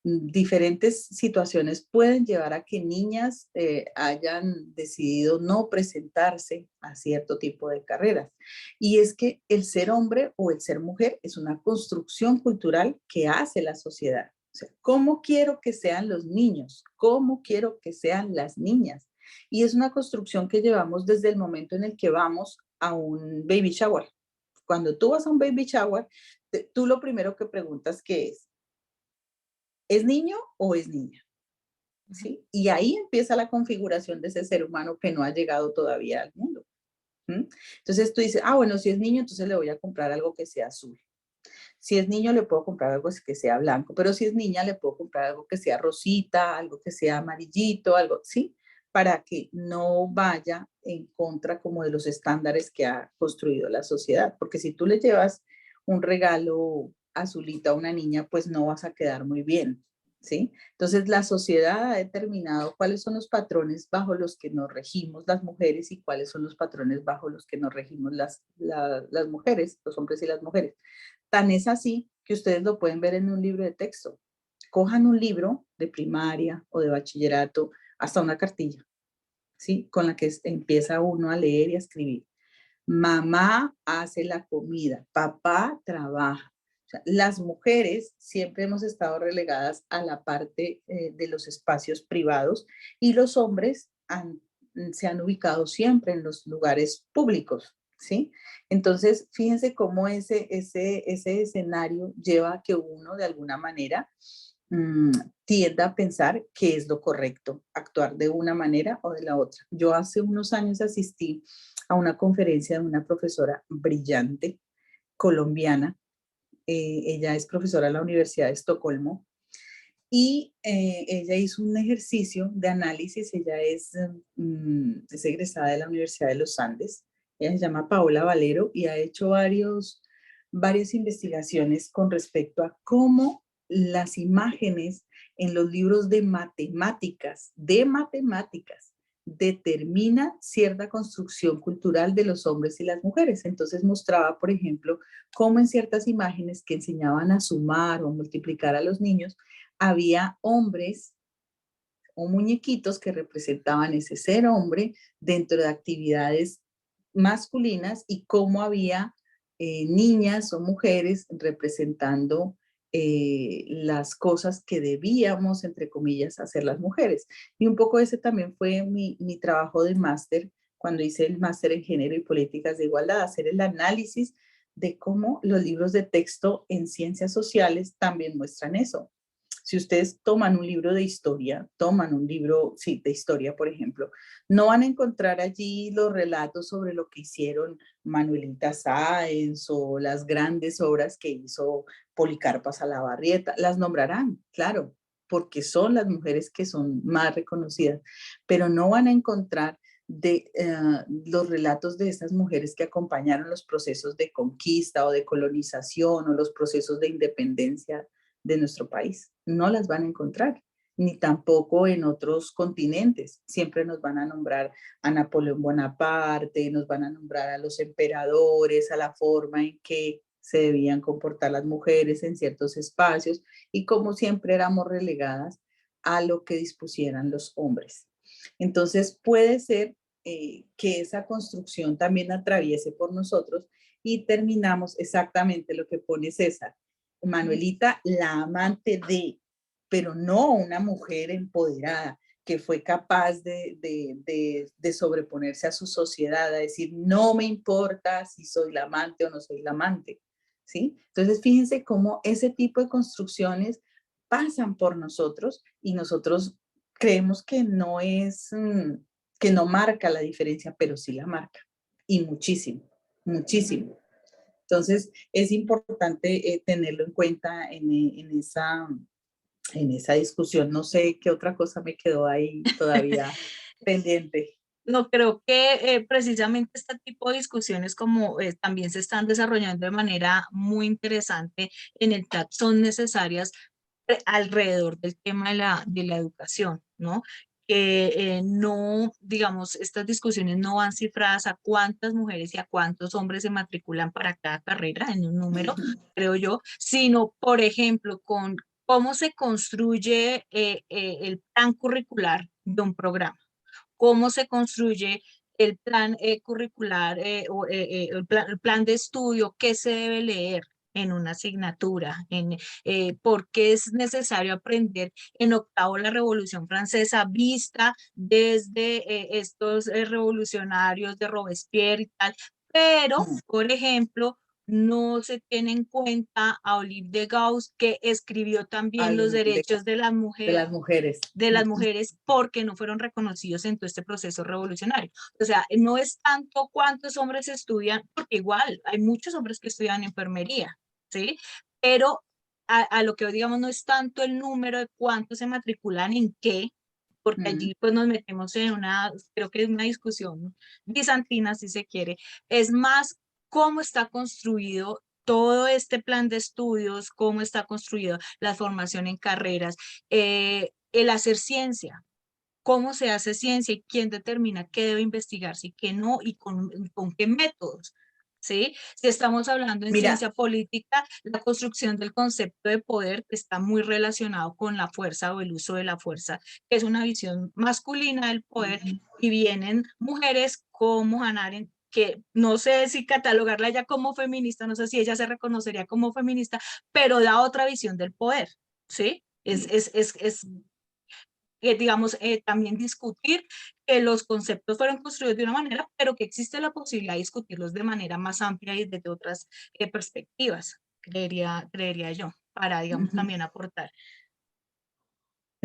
Diferentes situaciones pueden llevar a que niñas hayan decidido no presentarse a cierto tipo de carreras. Y es que el ser hombre o el ser mujer es una construcción cultural que hace la sociedad. O sea, ¿cómo quiero que sean los niños? ¿Cómo quiero que sean las niñas? Y es una construcción que llevamos desde el momento en el que vamos a un baby shower. Cuando tú vas a un baby shower, tú lo primero que preguntas ¿qué es? ¿Es niño o es niña? ¿Sí? Y ahí empieza la configuración de ese ser humano que no ha llegado todavía al mundo. ¿Mm? Entonces tú dices, bueno, si es niño, entonces le voy a comprar algo que sea azul. Si es niño, le puedo comprar algo que sea blanco, pero si es niña, le puedo comprar algo que sea rosita, algo que sea amarillito, algo, ¿sí? Para que no vaya en contra como de los estándares que ha construido la sociedad. Porque si tú le llevas un regalo azulito a una niña, pues no vas a quedar muy bien, ¿sí? Entonces la sociedad ha determinado cuáles son los patrones bajo los que nos regimos las mujeres y cuáles son los patrones bajo los que nos regimos las mujeres, los hombres y las mujeres. Tan es así que ustedes lo pueden ver en un libro de texto. Cojan un libro de primaria o de bachillerato, hasta una cartilla, ¿sí? Con la que empieza uno a leer y a escribir. Mamá hace la comida, papá trabaja. O sea, las mujeres siempre hemos estado relegadas a la parte de los espacios privados y los hombres se han ubicado siempre en los lugares públicos, ¿sí? Entonces, fíjense cómo ese escenario lleva a que uno de alguna manera tienda a pensar que es lo correcto, actuar de una manera o de la otra. Yo hace unos años asistí a una conferencia de una profesora brillante colombiana. Ella es profesora de la Universidad de Estocolmo y ella hizo un ejercicio de análisis. Ella es egresada de la Universidad de los Andes. Ella se llama Paola Valero y ha hecho varias investigaciones con respecto a cómo las imágenes en los libros de matemáticas, determinan cierta construcción cultural de los hombres y las mujeres. Entonces mostraba, por ejemplo, cómo en ciertas imágenes que enseñaban a sumar o multiplicar a los niños, había hombres o muñequitos que representaban ese ser hombre dentro de actividades masculinas y cómo había niñas o mujeres representando las cosas que debíamos, entre comillas, hacer las mujeres. Y un poco ese también fue mi trabajo de máster, cuando hice el máster en género y políticas de igualdad, hacer el análisis de cómo los libros de texto en ciencias sociales también muestran eso. Si ustedes toman un libro de historia, de historia, por ejemplo, no van a encontrar allí los relatos sobre lo que hicieron Manuelita Sáenz o las grandes obras que hizo Policarpa Salabarrieta. Las nombrarán, claro, porque son las mujeres que son más reconocidas, pero no van a encontrar los relatos de estas mujeres que acompañaron los procesos de conquista o de colonización o los procesos de independencia de nuestro país. No las van a encontrar, ni tampoco en otros continentes. Siempre nos van a nombrar a Napoleón Bonaparte, nos van a nombrar a los emperadores, a la forma en que se debían comportar las mujeres en ciertos espacios y como siempre éramos relegadas a lo que dispusieran los hombres. Entonces puede ser que esa construcción también atraviese por nosotros y terminamos exactamente lo que pone César. Manuelita, la amante de, pero no una mujer empoderada que fue capaz de sobreponerse a su sociedad, a decir, no me importa si soy la amante o no soy la amante, ¿sí? Entonces, fíjense cómo ese tipo de construcciones pasan por nosotros y nosotros creemos que no es, que no marca la diferencia, pero sí la marca. Y muchísimo, muchísimo. Entonces, es importante tenerlo en cuenta en esa discusión. No sé qué otra cosa me quedó ahí todavía pendiente. No, creo que precisamente este tipo de discusiones como también se están desarrollando de manera muy interesante en el chat son necesarias alrededor del tema de la educación, ¿no? Que no, digamos, estas discusiones no van cifradas a cuántas mujeres y a cuántos hombres se matriculan para cada carrera en un número, creo yo, sino, por ejemplo, con cómo se construye el plan curricular de un programa, cómo se construye el plan curricular el plan de estudio, qué se debe leer en una asignatura, por qué es necesario aprender en octavo la Revolución Francesa vista desde estos revolucionarios de Robespierre y tal, pero, por ejemplo, no se tiene en cuenta a Olive de Gauss, que escribió también los derechos de las mujeres porque no fueron reconocidos en todo este proceso revolucionario. O sea, no es tanto cuántos hombres estudian, porque igual hay muchos hombres que estudian enfermería, ¿sí? Pero a lo que digamos no es tanto el número de cuántos se matriculan en qué, porque allí pues nos metemos en una, creo que es una discusión bizantina si se quiere, es más cómo está construido todo este plan de estudios, cómo está construido la formación en carreras, el hacer ciencia, cómo se hace ciencia y quién determina qué debe investigarse y qué no y con qué métodos. ¿Sí? Si estamos hablando en Mira, ciencia política, la construcción del concepto de poder está muy relacionado con la fuerza o el uso de la fuerza, que es una visión masculina del poder, y vienen mujeres como Hannah Arendt, que no sé si catalogarla ya como feminista, no sé si ella se reconocería como feminista, pero da otra visión del poder, ¿sí? Digamos, también discutir que los conceptos fueron construidos de una manera, pero que existe la posibilidad de discutirlos de manera más amplia y desde otras perspectivas, creería yo, para, digamos, también aportar.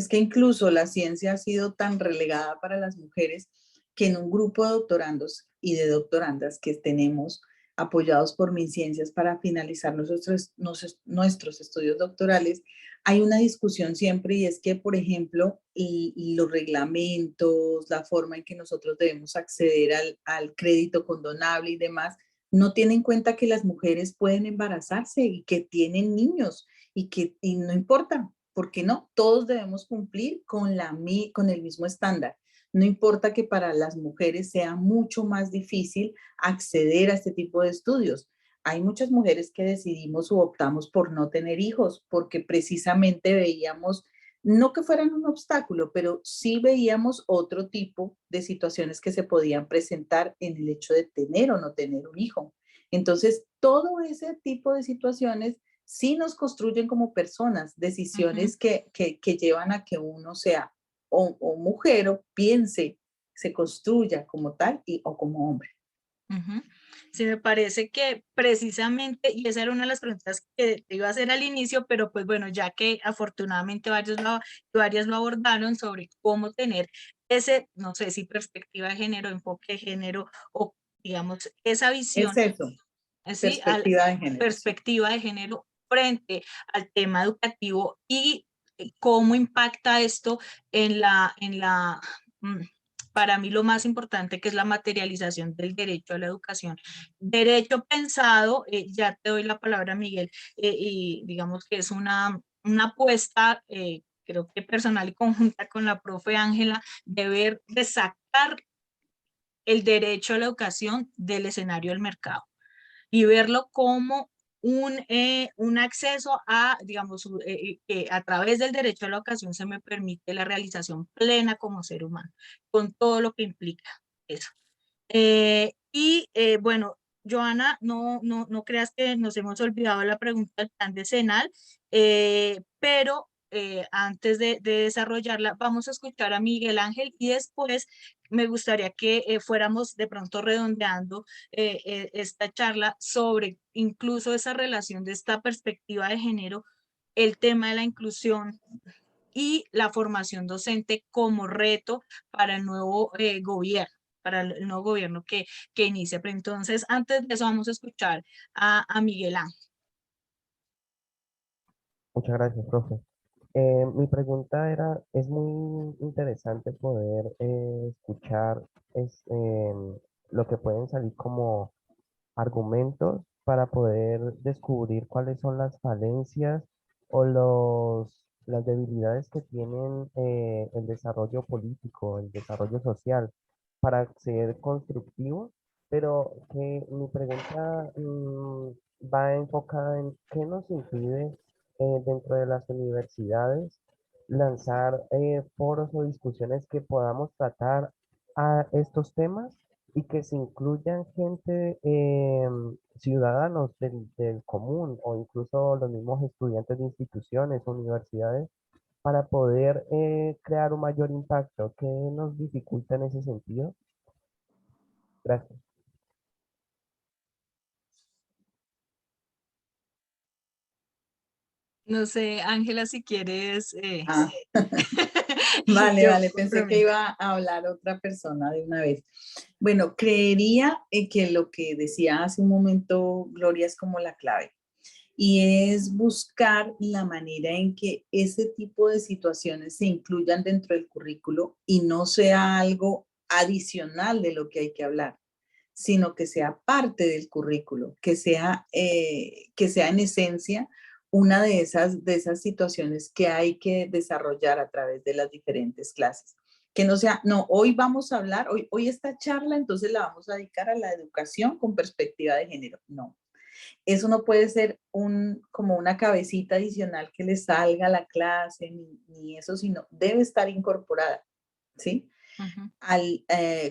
es que incluso la ciencia ha sido tan relegada para las mujeres que en un grupo de doctorandos y de doctorandas que tenemos apoyados por MinCiencias para finalizar nuestros estudios doctorales, hay una discusión siempre y es que, por ejemplo, y los reglamentos, la forma en que nosotros debemos acceder al crédito condonable y demás, no tienen en cuenta que las mujeres pueden embarazarse y que tienen niños y no importa, ¿por qué no? Todos debemos cumplir con el mismo estándar. No importa que para las mujeres sea mucho más difícil acceder a este tipo de estudios. Hay muchas mujeres que decidimos o optamos por no tener hijos porque precisamente veíamos, no que fueran un obstáculo, pero sí veíamos otro tipo de situaciones que se podían presentar en el hecho de tener o no tener un hijo. Entonces, todo ese tipo de situaciones sí nos construyen como personas, decisiones que llevan a que uno sea o mujer o piense, se construya como tal o como hombre. Sí, me parece que precisamente, y esa era una de las preguntas que te iba a hacer al inicio, pero pues bueno, ya que afortunadamente varias lo abordaron sobre cómo tener ese, no sé si perspectiva de género, enfoque de género o digamos esa visión, Es eso, ¿sí? perspectiva de género. Perspectiva de género frente al tema educativo y cómo impacta esto para mí lo más importante que es la materialización del derecho a la educación. Derecho pensado, ya te doy la palabra Miguel, y digamos que es una apuesta, creo que personal y conjunta con la profe Ángela, de sacar el derecho a la educación del escenario del mercado y verlo como un acceso a, digamos, que a través del derecho a la educación se me permite la realización plena como ser humano, con todo lo que implica eso. Bueno, Joana, no creas que nos hemos olvidado la pregunta del plan decenal, pero antes de desarrollarla, vamos a escuchar a Miguel Ángel y después me gustaría que fuéramos de pronto redondeando esta charla sobre incluso esa relación de esta perspectiva de género, el tema de la inclusión y la formación docente como reto para el nuevo gobierno, para el nuevo gobierno que inicia. Pero entonces, antes de eso, vamos a escuchar a Miguel Ángel. Muchas gracias, profe. Mi pregunta era, es muy interesante poder escuchar lo que pueden salir como argumentos para poder descubrir cuáles son las falencias o las debilidades que tienen el desarrollo político, el desarrollo social, para ser constructivo, pero que mi pregunta va enfocada en qué nos impide dentro de las universidades lanzar foros o discusiones que podamos tratar a estos temas y que se incluyan gente, ciudadanos del común o incluso los mismos estudiantes de instituciones, universidades, para poder crear un mayor impacto. ¿Qué nos dificulta en ese sentido? Gracias. No sé, Ángela, si quieres. Ah, Y vale, yo vale, pensé que complemento. iba a hablar otra persona de una vez. Bueno, creería que lo que decía hace un momento Gloria es como la clave. Y es buscar la manera en que ese tipo de situaciones se incluyan dentro del currículo y no sea algo adicional de lo que hay que hablar, sino que sea parte del currículo, que sea en esencia una de esas situaciones que hay que desarrollar a través de las diferentes clases. Que no sea, no, hoy vamos a hablar, hoy esta charla entonces la vamos a dedicar a la educación con perspectiva de género. No, eso no puede ser como una cabecita adicional que le salga a la clase, ni eso, sino debe estar incorporada, ¿sí? Ujú.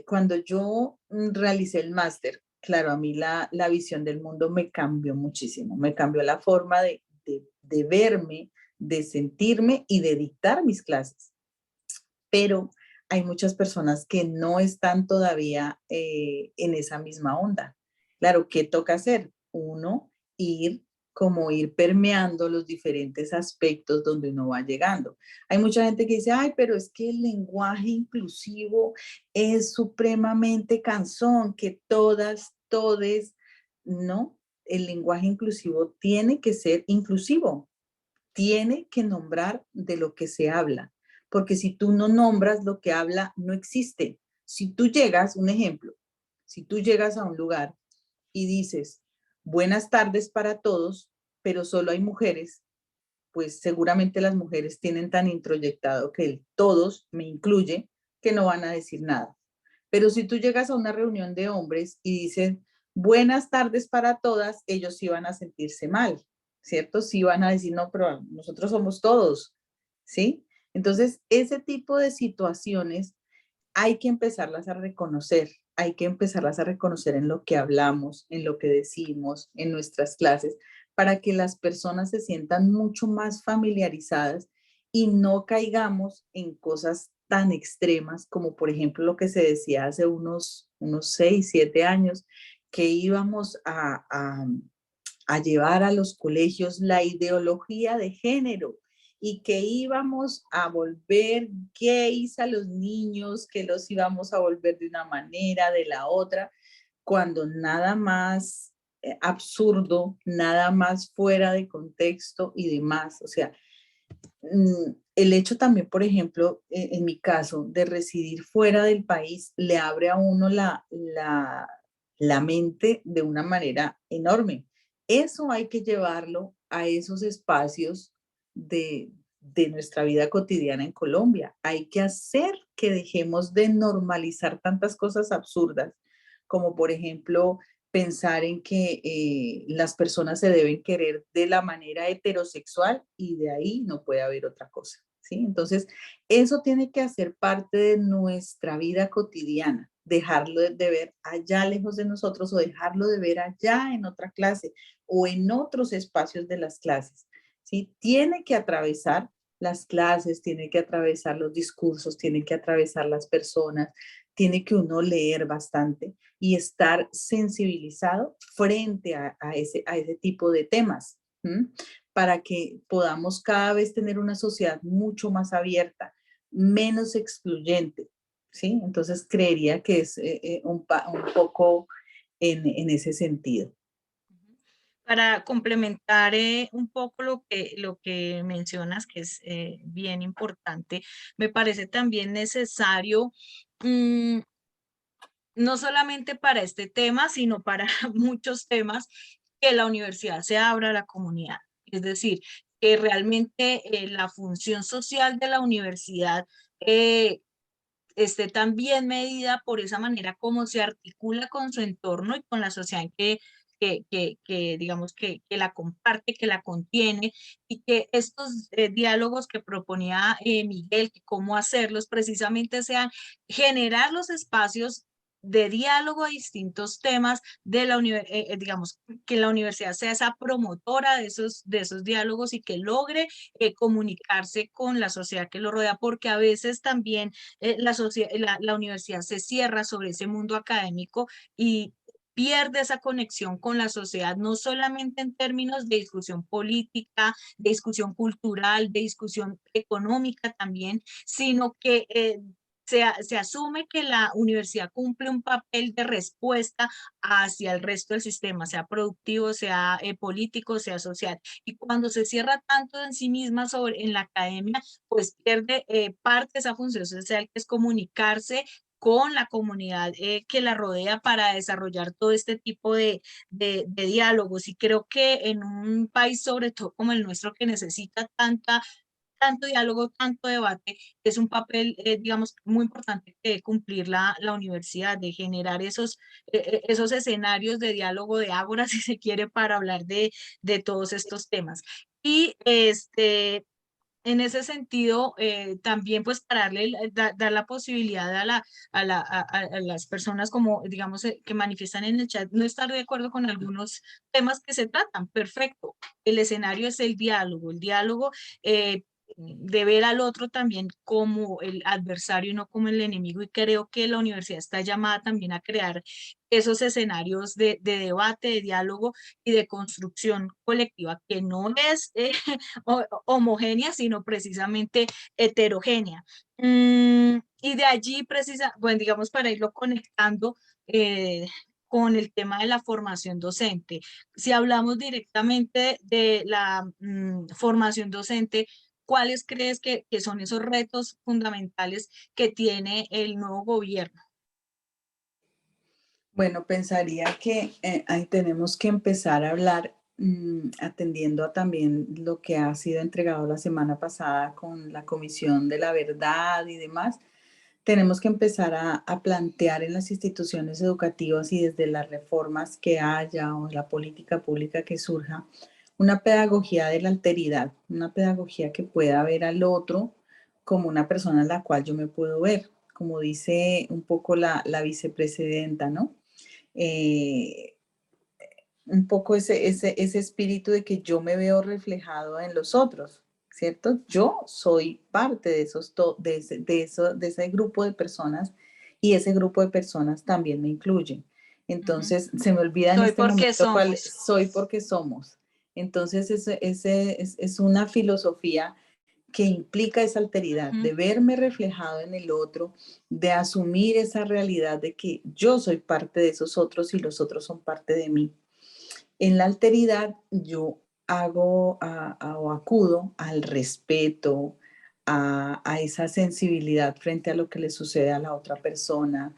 Cuando yo realicé el máster, claro, a mí la visión del mundo me cambió muchísimo, me cambió la forma de verme, de sentirme y de dictar mis clases. Pero hay muchas personas que no están todavía en esa misma onda. Claro, ¿qué toca hacer? Uno, ir permeando los diferentes aspectos donde uno va llegando. Hay mucha gente que dice, ay, pero es que el lenguaje inclusivo es supremamente cansón, que todas, todes, no, el lenguaje inclusivo tiene que ser inclusivo, tiene que nombrar de lo que se habla, porque si tú no nombras lo que habla, no existe. Si tú llegas, un ejemplo, si tú llegas a un lugar y dices, buenas tardes para todos, pero solo hay mujeres, pues seguramente las mujeres tienen tan introyectado que el todos me incluye que no van a decir nada. Pero si tú llegas a una reunión de hombres y dicen buenas tardes para todas, ellos sí van a sentirse mal, ¿cierto? Sí van a decir, no, pero nosotros somos todos, ¿sí? Entonces, ese tipo de situaciones hay que empezarlas a reconocer, hay que empezarlas a reconocer en lo que hablamos, en lo que decimos, en nuestras clases, para que las personas se sientan mucho más familiarizadas y no caigamos en cosas tan extremas como por ejemplo lo que se decía hace unos 6, 7 años, que íbamos a llevar a los colegios la ideología de género y que íbamos a volver gays a los niños, que los íbamos a volver de una manera, de la otra, cuando nada más absurdo, nada más fuera de contexto y demás. O sea, el hecho también, por ejemplo, en mi caso, de residir fuera del país, le abre a uno la mente de una manera enorme. Eso hay que llevarlo a esos espacios de nuestra vida cotidiana en Colombia. Hay que hacer que dejemos de normalizar tantas cosas absurdas, como por ejemplo pensar en que las personas se deben querer de la manera heterosexual y de ahí no puede haber otra cosa, ¿sí? Entonces, eso tiene que hacer parte de nuestra vida cotidiana, dejarlo de ver allá lejos de nosotros o dejarlo de ver allá en otra clase o en otros espacios de las clases, ¿sí? Tiene que atravesar las clases, tiene que atravesar los discursos, tiene que atravesar las personas, tiene que uno leer bastante y estar sensibilizado frente a ese tipo de temas. para que podamos cada vez tener una sociedad mucho más abierta, menos excluyente, ¿sí? Entonces creería que es un poco en ese sentido. Para complementar un poco lo que mencionas, que es bien importante, me parece también necesario, no solamente para este tema, sino para muchos temas, que la universidad se abra a la comunidad. Es decir, que realmente la función social de la universidad esté tan bien medida por esa manera como se articula con su entorno y con la sociedad en que digamos que la comparte, que la contiene, y que estos diálogos que proponía Miguel, que cómo hacerlos precisamente sean generar los espacios de diálogo a distintos temas de la digamos, que la universidad sea esa promotora de esos diálogos y que logre comunicarse con la sociedad que lo rodea, porque a veces también la universidad se cierra sobre ese mundo académico y pierde esa conexión con la sociedad, no solamente en términos de discusión política, de discusión cultural, de discusión económica también, sino que se asume que la universidad cumple un papel de respuesta hacia el resto del sistema, sea productivo, sea político, sea social. Y cuando se cierra tanto en sí misma en la academia, pues pierde parte de esa función social, que es comunicarse con la comunidad que la rodea para desarrollar todo este tipo de diálogos. Y creo que en un país, sobre todo como el nuestro, que necesita tanto diálogo, tanto debate, es un papel, digamos, muy importante que cumplir la universidad, de generar esos escenarios de diálogo, de ágora, si se quiere, para hablar de todos estos temas. Y en ese sentido, también pues para dar la posibilidad a las personas como, digamos, que manifiestan en el chat, no estar de acuerdo con algunos temas que se tratan, perfecto. El escenario es el diálogo de ver al otro también como el adversario y no como el enemigo, y creo que la universidad está llamada también a crear esos escenarios de debate, de diálogo y de construcción colectiva, que no es homogénea, sino precisamente heterogénea. Y de allí, bueno, digamos, para irlo conectando con el tema de la formación docente. Si hablamos directamente de la formación docente, ¿cuáles crees que son esos retos fundamentales que tiene el nuevo gobierno? Bueno, pensaría que ahí tenemos que empezar a hablar atendiendo a también lo que ha sido entregado la semana pasada con la Comisión de la Verdad y demás. Tenemos que empezar a plantear en las instituciones educativas y desde las reformas que haya o la política pública que surja, una pedagogía de la alteridad, una pedagogía que pueda ver al otro como una persona en la cual yo me puedo ver, como dice un poco la vicepresidenta, ¿no? Eh, un poco ese espíritu de que yo me veo reflejado en los otros, ¿cierto? Yo soy parte de de ese grupo de personas y ese grupo de personas también me incluyen. Entonces, se me olvida en Soy este porque momento cuál somos. soy porque somos. Entonces, es una filosofía que implica esa alteridad, de verme reflejado en el otro, de asumir esa realidad de que yo soy parte de esos otros y los otros son parte de mí. En la alteridad yo hago o acudo al respeto, a esa sensibilidad frente a lo que le sucede a la otra persona,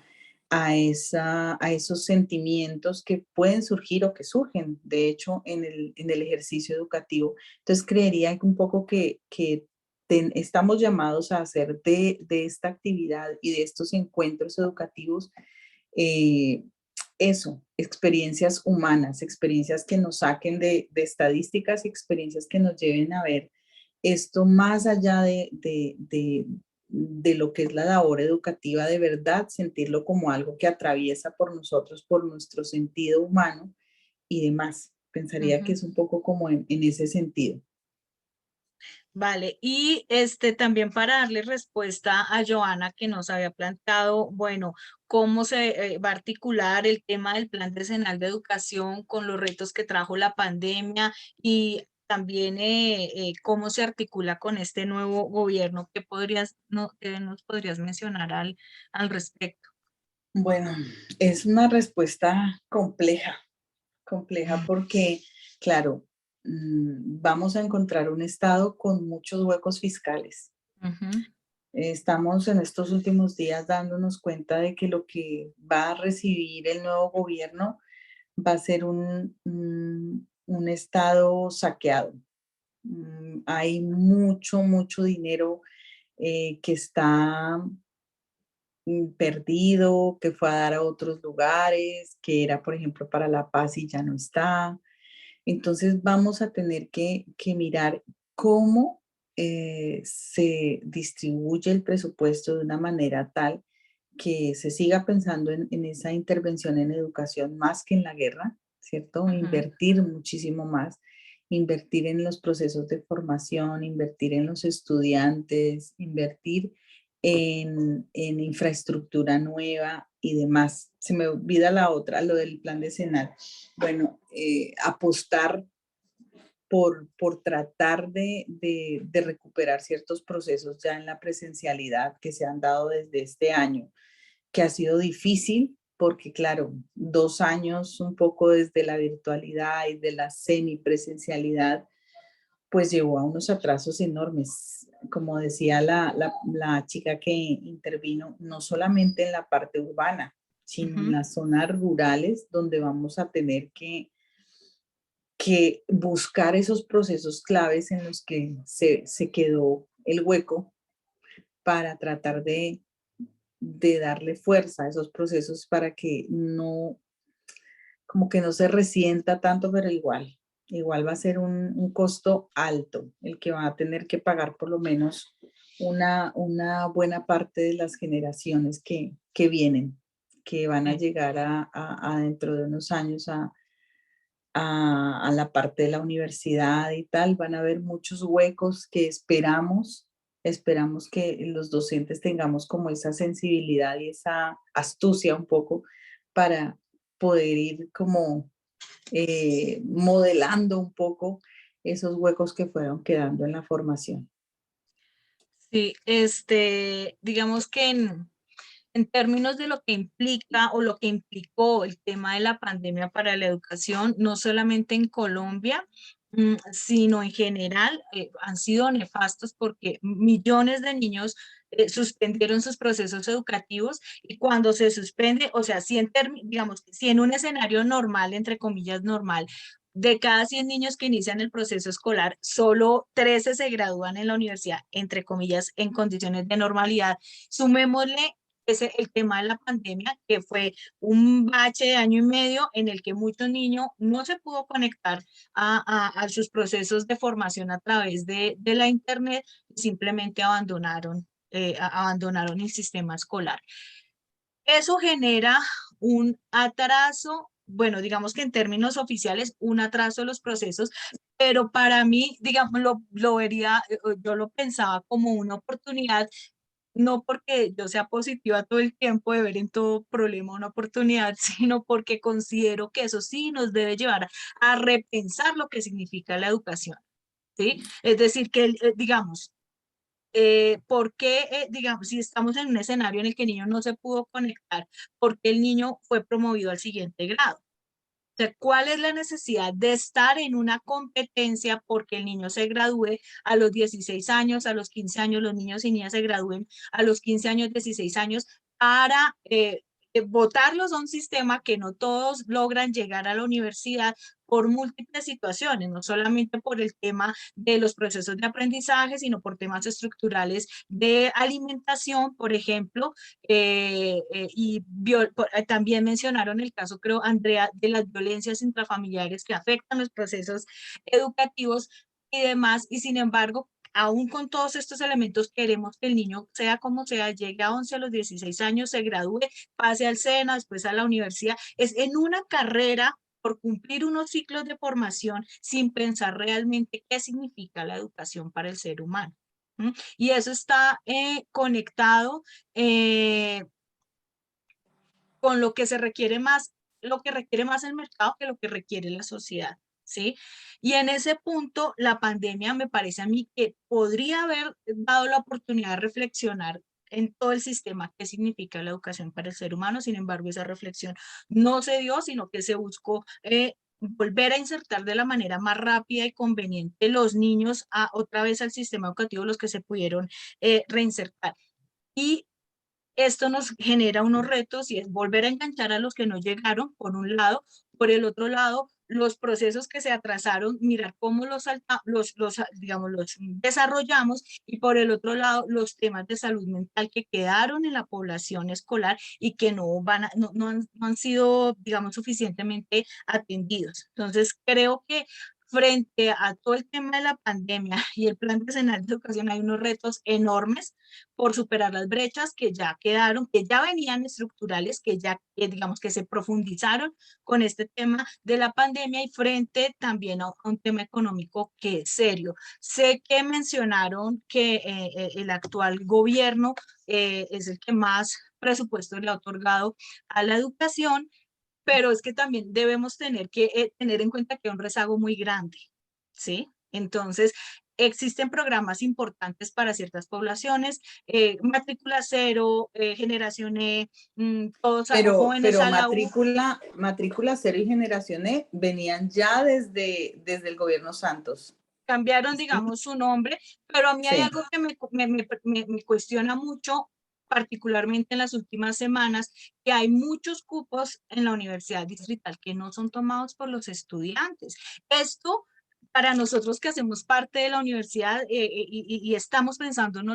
a esos sentimientos que pueden surgir o que surgen, de hecho, en el ejercicio educativo. Entonces, creería que un poco que estamos llamados a hacer de esta actividad y de estos encuentros educativos eh, eso, experiencias humanas, experiencias que nos saquen de estadísticas, experiencias que nos lleven a ver esto más allá de lo que es la labor educativa de verdad, sentirlo como algo que atraviesa por nosotros, por nuestro sentido humano y demás. Pensaría que es un poco como en ese sentido. Vale, y también para darle respuesta a Joana, que nos había planteado, bueno, cómo se va a articular el tema del Plan Decenal de Educación con los retos que trajo la pandemia y también cómo se articula con este nuevo gobierno. ¿Qué qué nos podrías mencionar al respecto? Bueno, es una respuesta compleja porque, claro, vamos a encontrar un estado con muchos huecos fiscales. Ujú, Estamos en estos últimos días dándonos cuenta de que lo que va a recibir el nuevo gobierno va a ser un estado saqueado. Hay mucho dinero que está perdido, que fue a dar a otros lugares, que era, por ejemplo, para la paz y ya no está. Entonces vamos a tener que mirar cómo se distribuye el presupuesto de una manera tal que se siga pensando en esa intervención en educación más que en la guerra, ¿cierto? ujú. Invertir muchísimo más, invertir en los procesos de formación, invertir en los estudiantes, invertir en infraestructura nueva y demás. Se me olvida la otra, lo del plan decenal. Bueno, apostar por tratar de recuperar ciertos procesos ya en la presencialidad que se han dado desde este año, que ha sido difícil porque, claro, 2 años un poco desde la virtualidad y de la semipresencialidad, pues llevó a unos atrasos enormes. Como decía la chica que intervino, no solamente en la parte urbana, sino en Ujú. las zonas rurales donde vamos a tener que buscar esos procesos claves en los que se quedó el hueco para tratar de darle fuerza a esos procesos para que no, como que no se resienta tanto, pero igual va a ser un costo alto el que va a tener que pagar por lo menos una buena parte de las generaciones que vienen, que van a Sí. llegar a dentro de unos años a la parte de la universidad y tal, van a haber muchos huecos que esperamos que los docentes tengamos como esa sensibilidad y esa astucia un poco para poder ir como modelando un poco esos huecos que fueron quedando en la formación. Sí, digamos que en términos de lo que implica o lo que implicó el tema de la pandemia para la educación, no solamente en Colombia, sino en general, han sido nefastos porque millones de niños suspendieron sus procesos educativos y cuando se suspende, o sea, digamos, si en un escenario normal, entre comillas normal, de cada 100 niños que inician el proceso escolar, solo 13 se gradúan en la universidad, entre comillas, en condiciones de normalidad. Sumémosle el tema de la pandemia, que fue un bache de año y medio en el que muchos niños no se pudo conectar a sus procesos de formación a través de la internet, simplemente abandonaron el sistema escolar. Eso genera un atraso, bueno, digamos que en términos oficiales, un atraso de los procesos, pero para mí, digamos, lo vería, yo lo pensaba como una oportunidad, no porque yo sea positiva todo el tiempo de ver en todo problema una oportunidad, sino porque considero que eso sí nos debe llevar a repensar lo que significa la educación, ¿sí? Es decir, que, digamos, ¿por qué, digamos, si estamos en un escenario en el que el niño no se pudo conectar, por qué el niño fue promovido al siguiente grado? O sea, ¿cuál es la necesidad de estar en una competencia porque el niño se gradúe a los 16 años, a los 15 años, los niños y niñas se gradúen a los 15 años, 16 años, para votarlos a un sistema que no todos logran llegar a la universidad por múltiples situaciones, no solamente por el tema de los procesos de aprendizaje, sino por temas estructurales de alimentación, por ejemplo, también mencionaron el caso, creo, Andrea, de las violencias intrafamiliares que afectan los procesos educativos y demás, y sin embargo, aún con todos estos elementos, queremos que el niño, sea como sea, llegue a 11 a los 16 años, se gradúe, pase al SENA, después a la universidad, es en una carrera por cumplir unos ciclos de formación sin pensar realmente qué significa la educación para el ser humano. Y eso está conectado con lo que requiere más el mercado que lo que requiere la sociedad. ¿sí? Y en ese punto, la pandemia me parece a mí que podría haber dado la oportunidad de reflexionar en todo el sistema qué significa la educación para el ser humano. Sin embargo, esa reflexión no se dio, sino que se buscó volver a insertar de la manera más rápida y conveniente los niños otra vez al sistema educativo, los que se pudieron reinsertar. Y esto nos genera unos retos y es volver a enganchar a los que no llegaron, por un lado. Por el otro lado, los procesos que se atrasaron, mirar cómo digamos, los desarrollamos, y por el otro lado, los temas de salud mental que quedaron en la población escolar y que no han sido, digamos, suficientemente atendidos. Entonces, creo que frente a todo el tema de la pandemia y el Plan Nacional de Educación, hay unos retos enormes por superar las brechas que ya quedaron, que ya venían estructurales, digamos que se profundizaron con este tema de la pandemia, y frente también a un tema económico que es serio. Sé que mencionaron que el actual gobierno es el que más presupuesto le ha otorgado a la educación, pero es que también debemos tener tener en cuenta que hay un rezago muy grande, ¿sí? Entonces, existen programas importantes para ciertas poblaciones, matrícula cero, generación E, todos jóvenes Pero a la U. matrícula cero y generación E venían ya desde el gobierno Santos. Cambiaron, ¿Sí? digamos, su nombre, pero a mí hay Sí. algo que me cuestiona mucho, particularmente en las últimas semanas, que hay muchos cupos en la universidad distrital que no son tomados por los estudiantes. Esto, para nosotros que hacemos parte de la universidad y estamos pensando en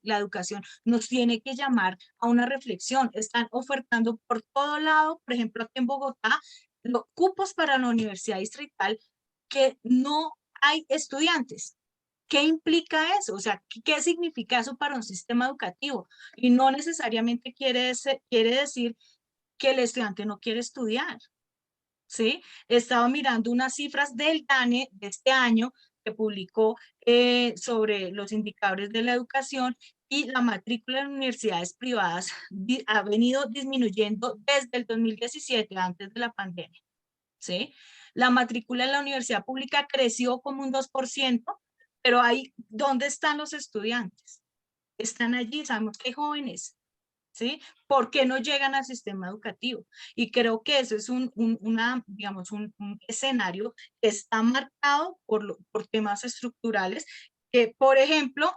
la educación, nos tiene que llamar a una reflexión. Están ofertando por todo lado, por ejemplo, aquí en Bogotá, los cupos para la universidad distrital que no hay estudiantes. ¿Qué implica eso? O sea, ¿qué significa eso para un sistema educativo? Y no necesariamente quiere decir que el estudiante no quiere estudiar, ¿sí? He estado mirando unas cifras del DANE de este año que publicó sobre los indicadores de la educación, y la matrícula en universidades privadas ha venido disminuyendo desde el 2017, antes de la pandemia, ¿sí? La matrícula en la universidad pública creció como un 2%, pero ahí, ¿dónde están los estudiantes? Están allí, sabemos que hay jóvenes, ¿sí? ¿Por qué no llegan al sistema educativo? Y creo que eso es digamos, un escenario que está marcado por temas estructurales, que, por ejemplo,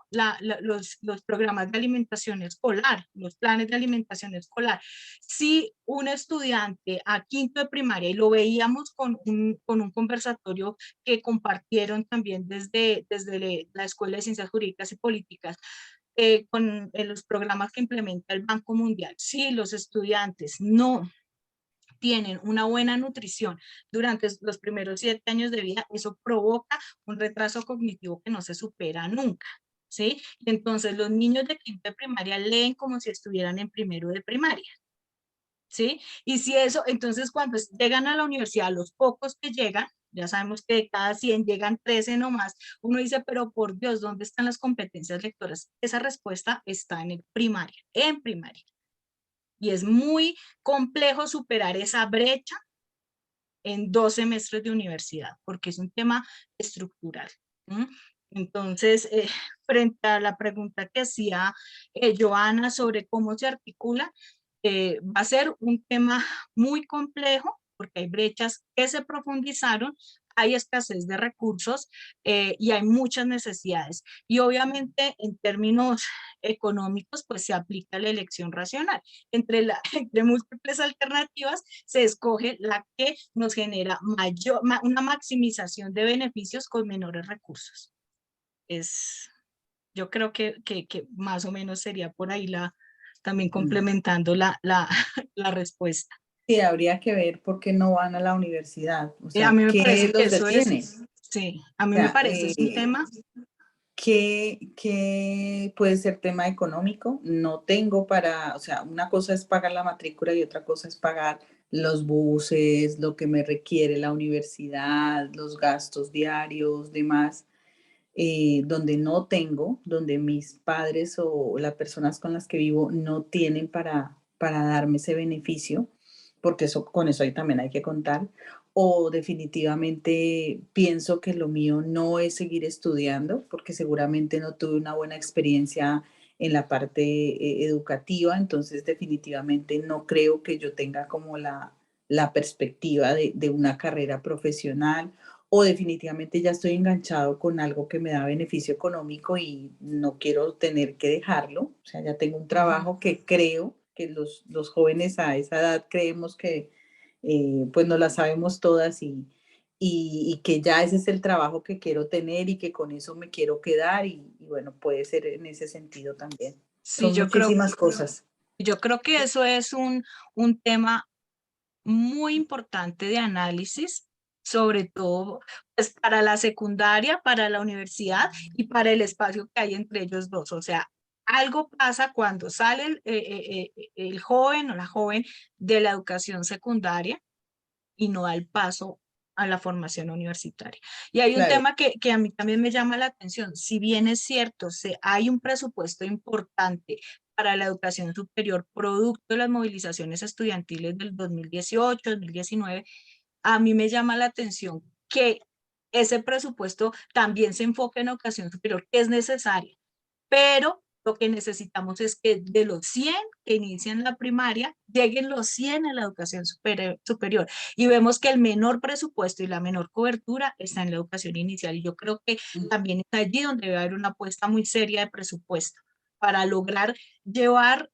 los programas de alimentación escolar, los planes de alimentación escolar. Si un estudiante a quinto de primaria, y lo veíamos con un conversatorio que compartieron también desde la Escuela de Ciencias Jurídicas y Políticas, con los programas que implementa el Banco Mundial, si los estudiantes no tienen una buena nutrición durante los primeros 7 años de vida, eso provoca un retraso cognitivo que no se supera nunca, ¿sí? Entonces, los niños de quinto de primaria leen como si estuvieran en primero de primaria, ¿sí? Y si eso, entonces cuando llegan a la universidad, los pocos que llegan, ya sabemos que de cada 100 llegan 13 nomás, uno dice, pero por Dios, ¿dónde están las competencias lectoras? Esa respuesta está en primaria, en primaria. Y es muy complejo superar esa brecha en 2 semestres de universidad, porque es un tema estructural. Entonces, frente a la pregunta que hacía Joana sobre cómo se articula, va a ser un tema muy complejo, porque hay brechas que se profundizaron, hay escasez de recursos y hay muchas necesidades. Y obviamente en términos económicos, pues se aplica la elección racional. Entre múltiples alternativas, se escoge la que nos genera una maximización de beneficios con menores recursos. Yo creo que más o menos sería por ahí también complementando la respuesta. Sí, habría que ver por qué no van a la universidad. O A sea, mí me ¿qué parece que los eso detiene? sí, a mí O me sea, parece es un tema. ¿qué puede ser tema económico? No tengo o sea, una cosa es pagar la matrícula y otra cosa es pagar los buses, lo que me requiere la universidad, los gastos diarios, demás, donde no tengo, donde mis padres o las personas con las que vivo no tienen para darme ese beneficio, porque con eso ahí también hay que contar. o definitivamente pienso que lo mío no es seguir estudiando, porque seguramente no tuve una buena experiencia en la parte educativa, entonces definitivamente no creo que yo tenga como la perspectiva de una carrera profesional, o definitivamente ya estoy enganchado con algo que me da beneficio económico y no quiero tener que dejarlo. O sea, ya tengo un trabajo que creo que los jóvenes a esa edad creemos que pues no la sabemos todas y que ya ese es el trabajo que quiero tener y que con eso me quiero quedar y bueno, puede ser en ese sentido también. Sí, Son muchísimas cosas. yo creo que eso es un tema muy importante de análisis, sobre todo pues, para la secundaria, para la universidad y para el espacio que hay entre ellos dos. O sea, algo pasa cuando sale el joven o la joven de la educación secundaria y no da el paso a la formación universitaria. Y hay un Claro. tema que a mí también me llama la atención. Si bien es cierto, hay un presupuesto importante para la educación superior, producto de las movilizaciones estudiantiles del 2018, 2019, a mí me llama la atención que ese presupuesto también se enfoque en educación superior, que es necesario, pero lo que necesitamos es que de los 100 que inician la primaria, lleguen los 100 a la educación superior. Y vemos que el menor presupuesto y la menor cobertura está en la educación inicial. Y yo creo que también es allí donde debe haber una apuesta muy seria de presupuesto para lograr llevar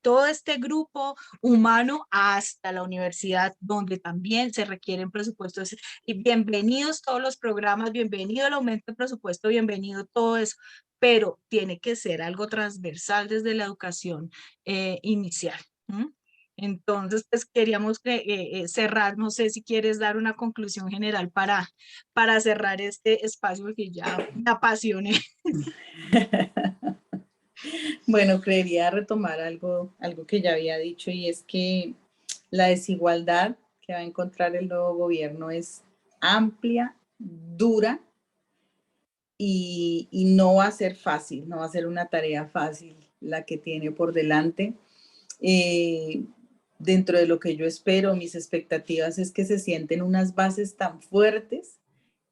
todo este grupo humano hasta la universidad, donde también se requieren presupuestos. Y bienvenidos todos los programas, bienvenido el aumento de presupuesto, bienvenido todo eso, pero tiene que ser algo transversal desde la educación inicial. Entonces, pues queríamos cerrar, no sé si quieres dar una conclusión general para cerrar este espacio que ya me apasioné. Bueno, creería retomar algo que ya había dicho y es que la desigualdad que va a encontrar el nuevo gobierno es amplia, dura y no va a ser fácil, no va a ser una tarea fácil la que tiene por delante. Dentro de lo que yo espero, mis expectativas es que se sienten unas bases tan fuertes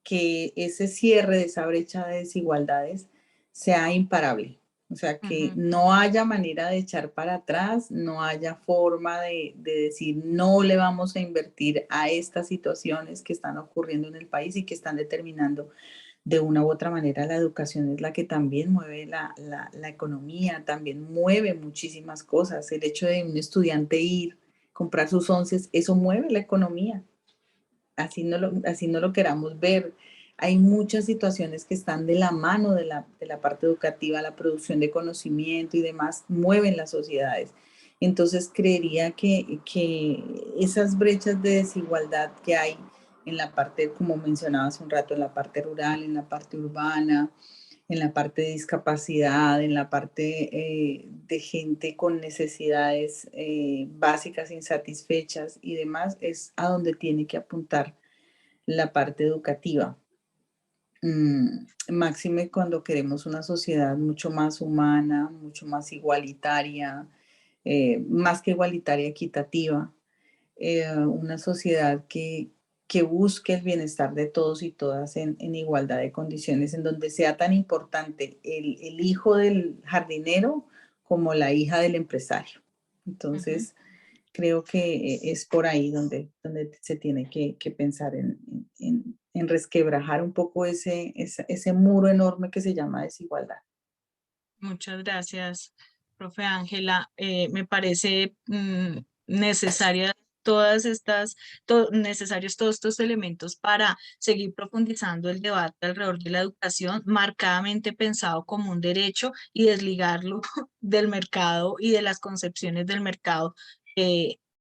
que ese cierre de esa brecha de desigualdades sea imparable. O sea, que no haya manera de echar para atrás, no haya forma de decir no le vamos a invertir a estas situaciones que están ocurriendo en el país y que están determinando de una u otra manera. La educación es la que también mueve la economía, también mueve muchísimas cosas. El hecho de un estudiante ir, comprar sus onces, eso mueve la economía. Así no lo queramos ver. Hay muchas situaciones que están de la mano de la parte educativa, la producción de conocimiento y demás, mueven las sociedades. Entonces creería que esas brechas de desigualdad que hay en la parte, como mencionaba hace un rato, en la parte rural, en la parte urbana, en la parte de discapacidad, en la parte de gente con necesidades básicas insatisfechas y demás, es a donde tiene que apuntar la parte educativa. Máxime cuando queremos una sociedad mucho más humana, mucho más igualitaria, más que igualitaria, equitativa, una sociedad que busque el bienestar de todos y todas en igualdad de condiciones, en donde sea tan importante el hijo del jardinero como la hija del empresario. Entonces, creo que es por ahí donde se tiene que pensar en resquebrajar un poco ese muro enorme que se llama desigualdad. Muchas gracias, profe Ángela. Me parece necesaria necesarios todos estos elementos para seguir profundizando el debate alrededor de la educación, marcadamente pensado como un derecho y desligarlo del mercado y de las concepciones del mercado,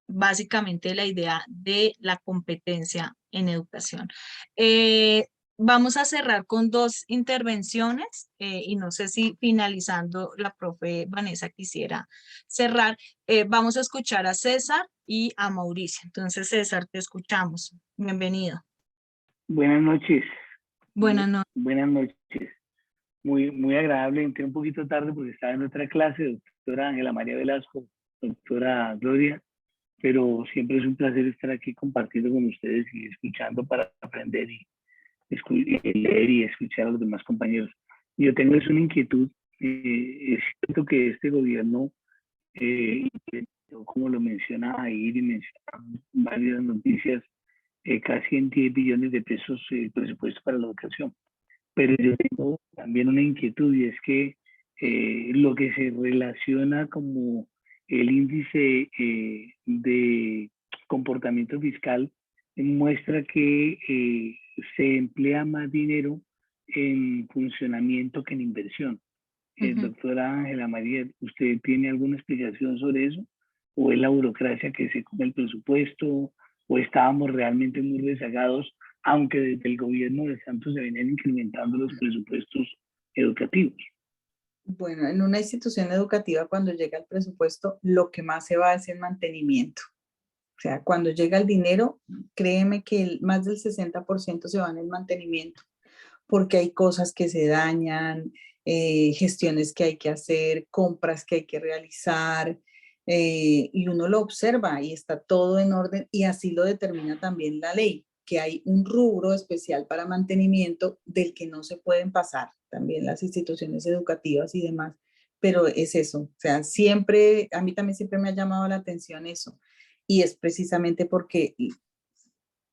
básicamente la idea de la competencia en educación. Vamos a cerrar con dos intervenciones y no sé si finalizando la profe Vanessa quisiera cerrar. Vamos a escuchar a César y a Mauricio. Entonces, César, te escuchamos. Bienvenido. Buenas noches. Buenas noches. Buenas noches. Muy agradable. Entré un poquito tarde porque estaba en otra clase, doctora Ángela María Velasco, doctora Gloria. pero siempre es un placer estar aquí compartiendo con ustedes y escuchando para aprender y leer y escuchar a los demás compañeros. Yo tengo una inquietud. Es cierto que este gobierno, como lo menciona ahí y menciona varias noticias, casi en 10 billones de pesos presupuesto para la educación. Pero yo tengo también una inquietud, y es que lo que se relaciona como el índice de comportamiento fiscal muestra que se emplea más dinero en funcionamiento que en inversión. Doctora Ángela María, ¿usted tiene alguna explicación sobre eso? ¿O es la burocracia que se come el presupuesto? ¿O estábamos realmente muy rezagados, aunque desde el gobierno de Santos se venían incrementando los presupuestos educativos? Bueno, en una institución educativa, cuando llega el presupuesto, lo que más se va es el mantenimiento. O sea, cuando llega el dinero, créeme que más del 60% se va en el mantenimiento, porque hay cosas que se dañan, gestiones que hay que hacer, compras que hay que realizar, y uno lo observa y está todo en orden, y así lo determina también la ley, que hay un rubro especial para mantenimiento del que no se pueden pasar también las instituciones educativas y demás, pero es eso, o sea, siempre, a mí también siempre me ha llamado la atención eso, y es precisamente porque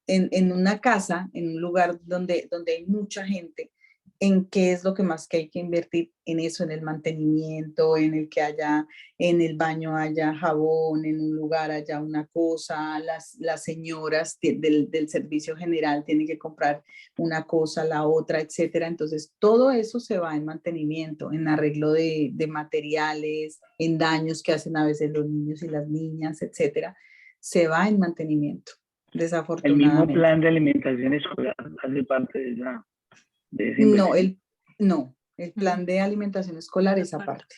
en una casa, en un lugar donde hay mucha gente, en qué es lo que más que hay que invertir en eso, en el mantenimiento, en el que haya, en el baño haya jabón, en un lugar haya una cosa, las señoras del servicio general tienen que comprar una cosa, la otra, etcétera. Entonces, todo eso se va en mantenimiento, en arreglo de materiales, en daños que hacen a veces los niños y las niñas, etcétera. Se va en mantenimiento. El Desafortunadamente. mismo plan de alimentación escolar hace parte de esa inversión. El plan de alimentación escolar es aparte.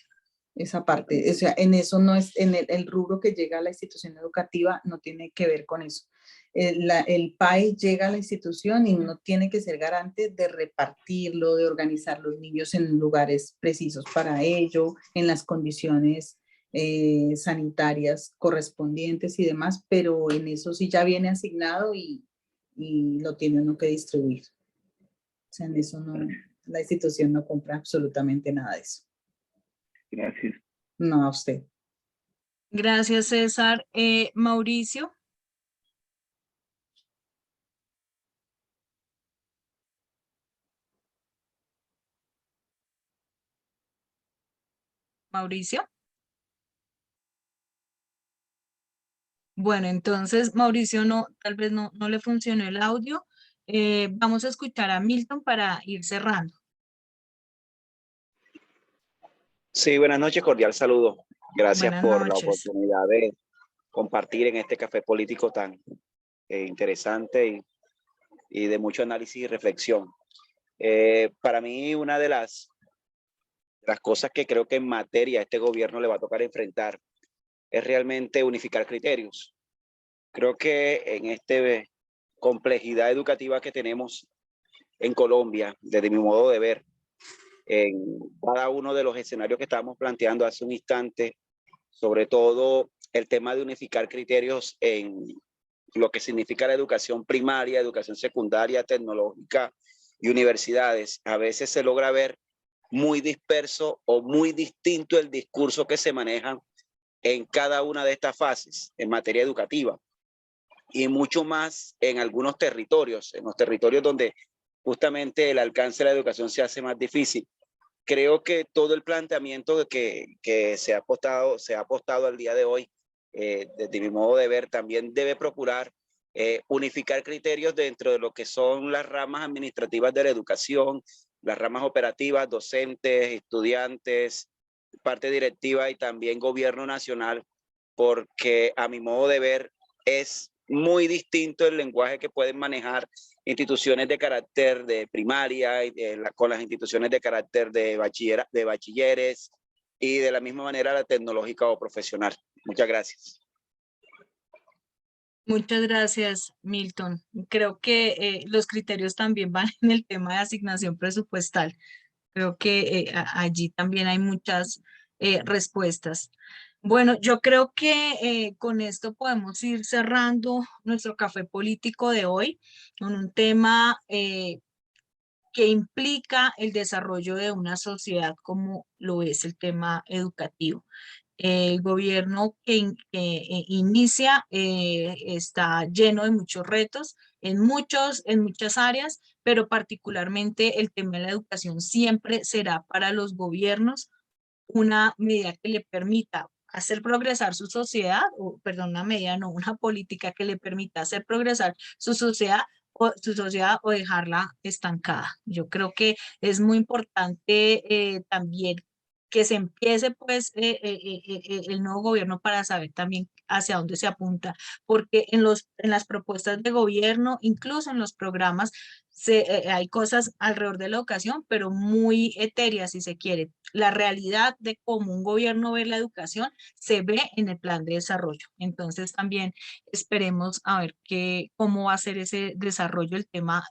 Esa parte, o sea, en eso no es, en el rubro que llega a la institución educativa no tiene que ver con eso. El PAE llega a la institución y uno tiene que ser garante de repartirlo, de organizar los niños en lugares precisos para ello, en las condiciones sanitarias correspondientes y demás, pero en eso sí ya viene asignado y lo tiene uno que distribuir. O sea, en eso no, la institución no compra absolutamente nada de eso. Gracias. No, a usted. Gracias, César. Mauricio. Mauricio. Bueno, entonces Mauricio tal vez no le funcionó el audio. Vamos a escuchar a Milton para ir cerrando. Sí, buenas noches, cordial saludo. Gracias Buenas por la noches. oportunidad de compartir en este café político tan interesante y de mucho análisis y reflexión. Para mí, una de las cosas que creo que en materia a este gobierno le va a tocar enfrentar es realmente unificar criterios. Creo que en esta complejidad educativa que tenemos en Colombia, desde mi modo de ver, en cada uno de los escenarios que estábamos planteando hace un instante, sobre todo el tema de unificar criterios en lo que significa la educación primaria, educación secundaria, tecnológica y universidades. A veces se logra ver muy disperso o muy distinto el discurso que se maneja en cada una de estas fases en materia educativa, y mucho más en algunos territorios, en los territorios donde justamente el alcance de la educación se hace más difícil. Creo que todo el planteamiento que se ha apostado al día de hoy, desde mi modo de ver, también debe procurar unificar criterios dentro de lo que son las ramas administrativas de la educación, las ramas operativas, docentes, estudiantes, parte directiva y también gobierno nacional, porque a mi modo de ver es muy distinto el lenguaje que pueden manejar instituciones de carácter de primaria con las instituciones de carácter de bachilleres y de la misma manera la tecnológica o profesional. Muchas gracias. Muchas gracias, Milton. Creo que los criterios también van en el tema de asignación presupuestal. Creo que allí también hay muchas respuestas. Bueno, yo creo que con esto podemos ir cerrando nuestro café político de hoy con un tema que implica el desarrollo de una sociedad como lo es el tema educativo. El gobierno que inicia está lleno de muchos retos en muchas áreas, pero particularmente el tema de la educación siempre será para los gobiernos una medida que le permita hacer progresar su sociedad, o perdón, una medida, no, una política que le permita hacer progresar su sociedad o dejarla estancada. Yo creo que es muy importante también que se empiece pues el nuevo gobierno para saber también hacia dónde se apunta, porque en las propuestas de gobierno, incluso en los programas, hay cosas alrededor de la educación, pero muy etéreas si se quiere. La realidad de cómo un gobierno ve la educación se ve en el plan de desarrollo. Entonces también esperemos a ver cómo va a ser ese desarrollo, el tema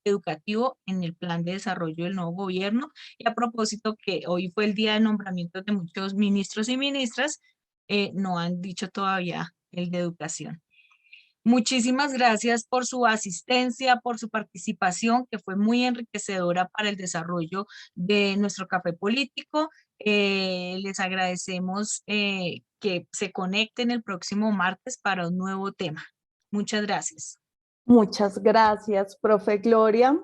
educativo en el plan de desarrollo del nuevo gobierno. Y a propósito que hoy fue el día de nombramiento de muchos ministros y ministras, no han dicho todavía el de educación. Muchísimas gracias por su asistencia, por su participación, que fue muy enriquecedora para el desarrollo de nuestro café político. Les agradecemos que se conecten el próximo martes para un nuevo tema. Muchas gracias. Muchas gracias, profe Gloria.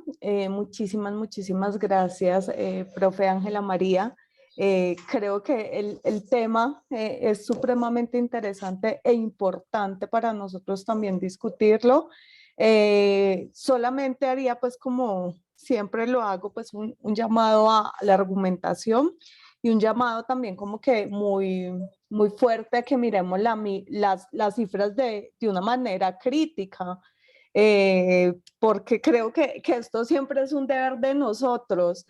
Muchísimas gracias, profe Ángela María. Creo que el tema es supremamente interesante e importante para nosotros también discutirlo. Solamente haría, pues como siempre lo hago, pues un llamado a la argumentación y un llamado también como que muy fuerte a que miremos las cifras de una manera crítica. Porque creo que esto siempre es un deber de nosotros.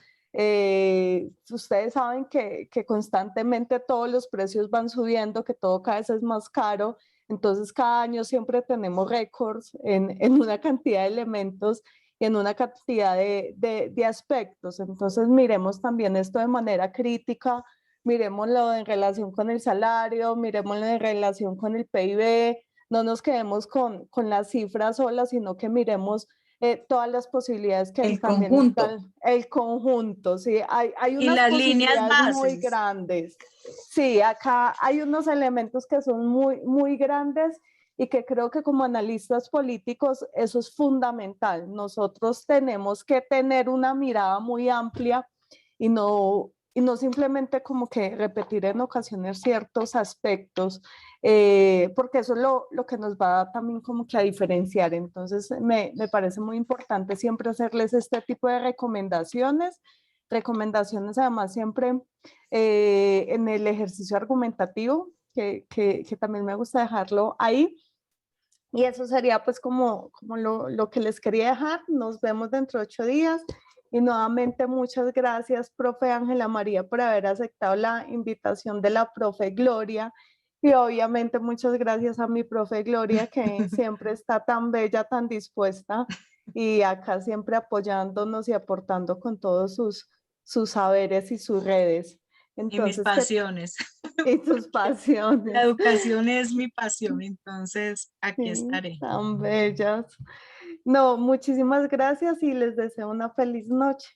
Ustedes saben que constantemente todos los precios van subiendo, que todo cada vez es más caro, entonces cada año siempre tenemos récords en una cantidad de elementos y en una cantidad de aspectos. Entonces miremos también esto de manera crítica, miremoslo en relación con el salario, miremoslo en relación con el PIB, no nos quedemos con las cifras solas, sino que miremos todas las posibilidades que El también conjunto. están, el conjunto, sí, hay Y unas las líneas posibilidades muy bases. grandes. Sí, acá hay unos elementos que son muy grandes y que creo que como analistas políticos eso es fundamental. Nosotros tenemos que tener una mirada muy amplia y no simplemente como que repetir en ocasiones ciertos aspectos, porque eso es lo que nos va también como que a diferenciar. Entonces me parece muy importante siempre hacerles este tipo de recomendaciones además siempre en el ejercicio argumentativo, que también me gusta dejarlo ahí. Y eso sería pues como lo que les quería dejar. Nos vemos dentro de 8 días. Y nuevamente muchas gracias, profe Ángela María, por haber aceptado la invitación de la profe Gloria. Y obviamente muchas gracias a mi profe Gloria, que siempre está tan bella, tan dispuesta y acá siempre apoyándonos y aportando con todos sus saberes y sus redes. Y mis Entonces, pasiones. y tus pasiones. La educación es mi pasión, entonces aquí estaré. Tan bellas. No, muchísimas gracias y les deseo una feliz noche.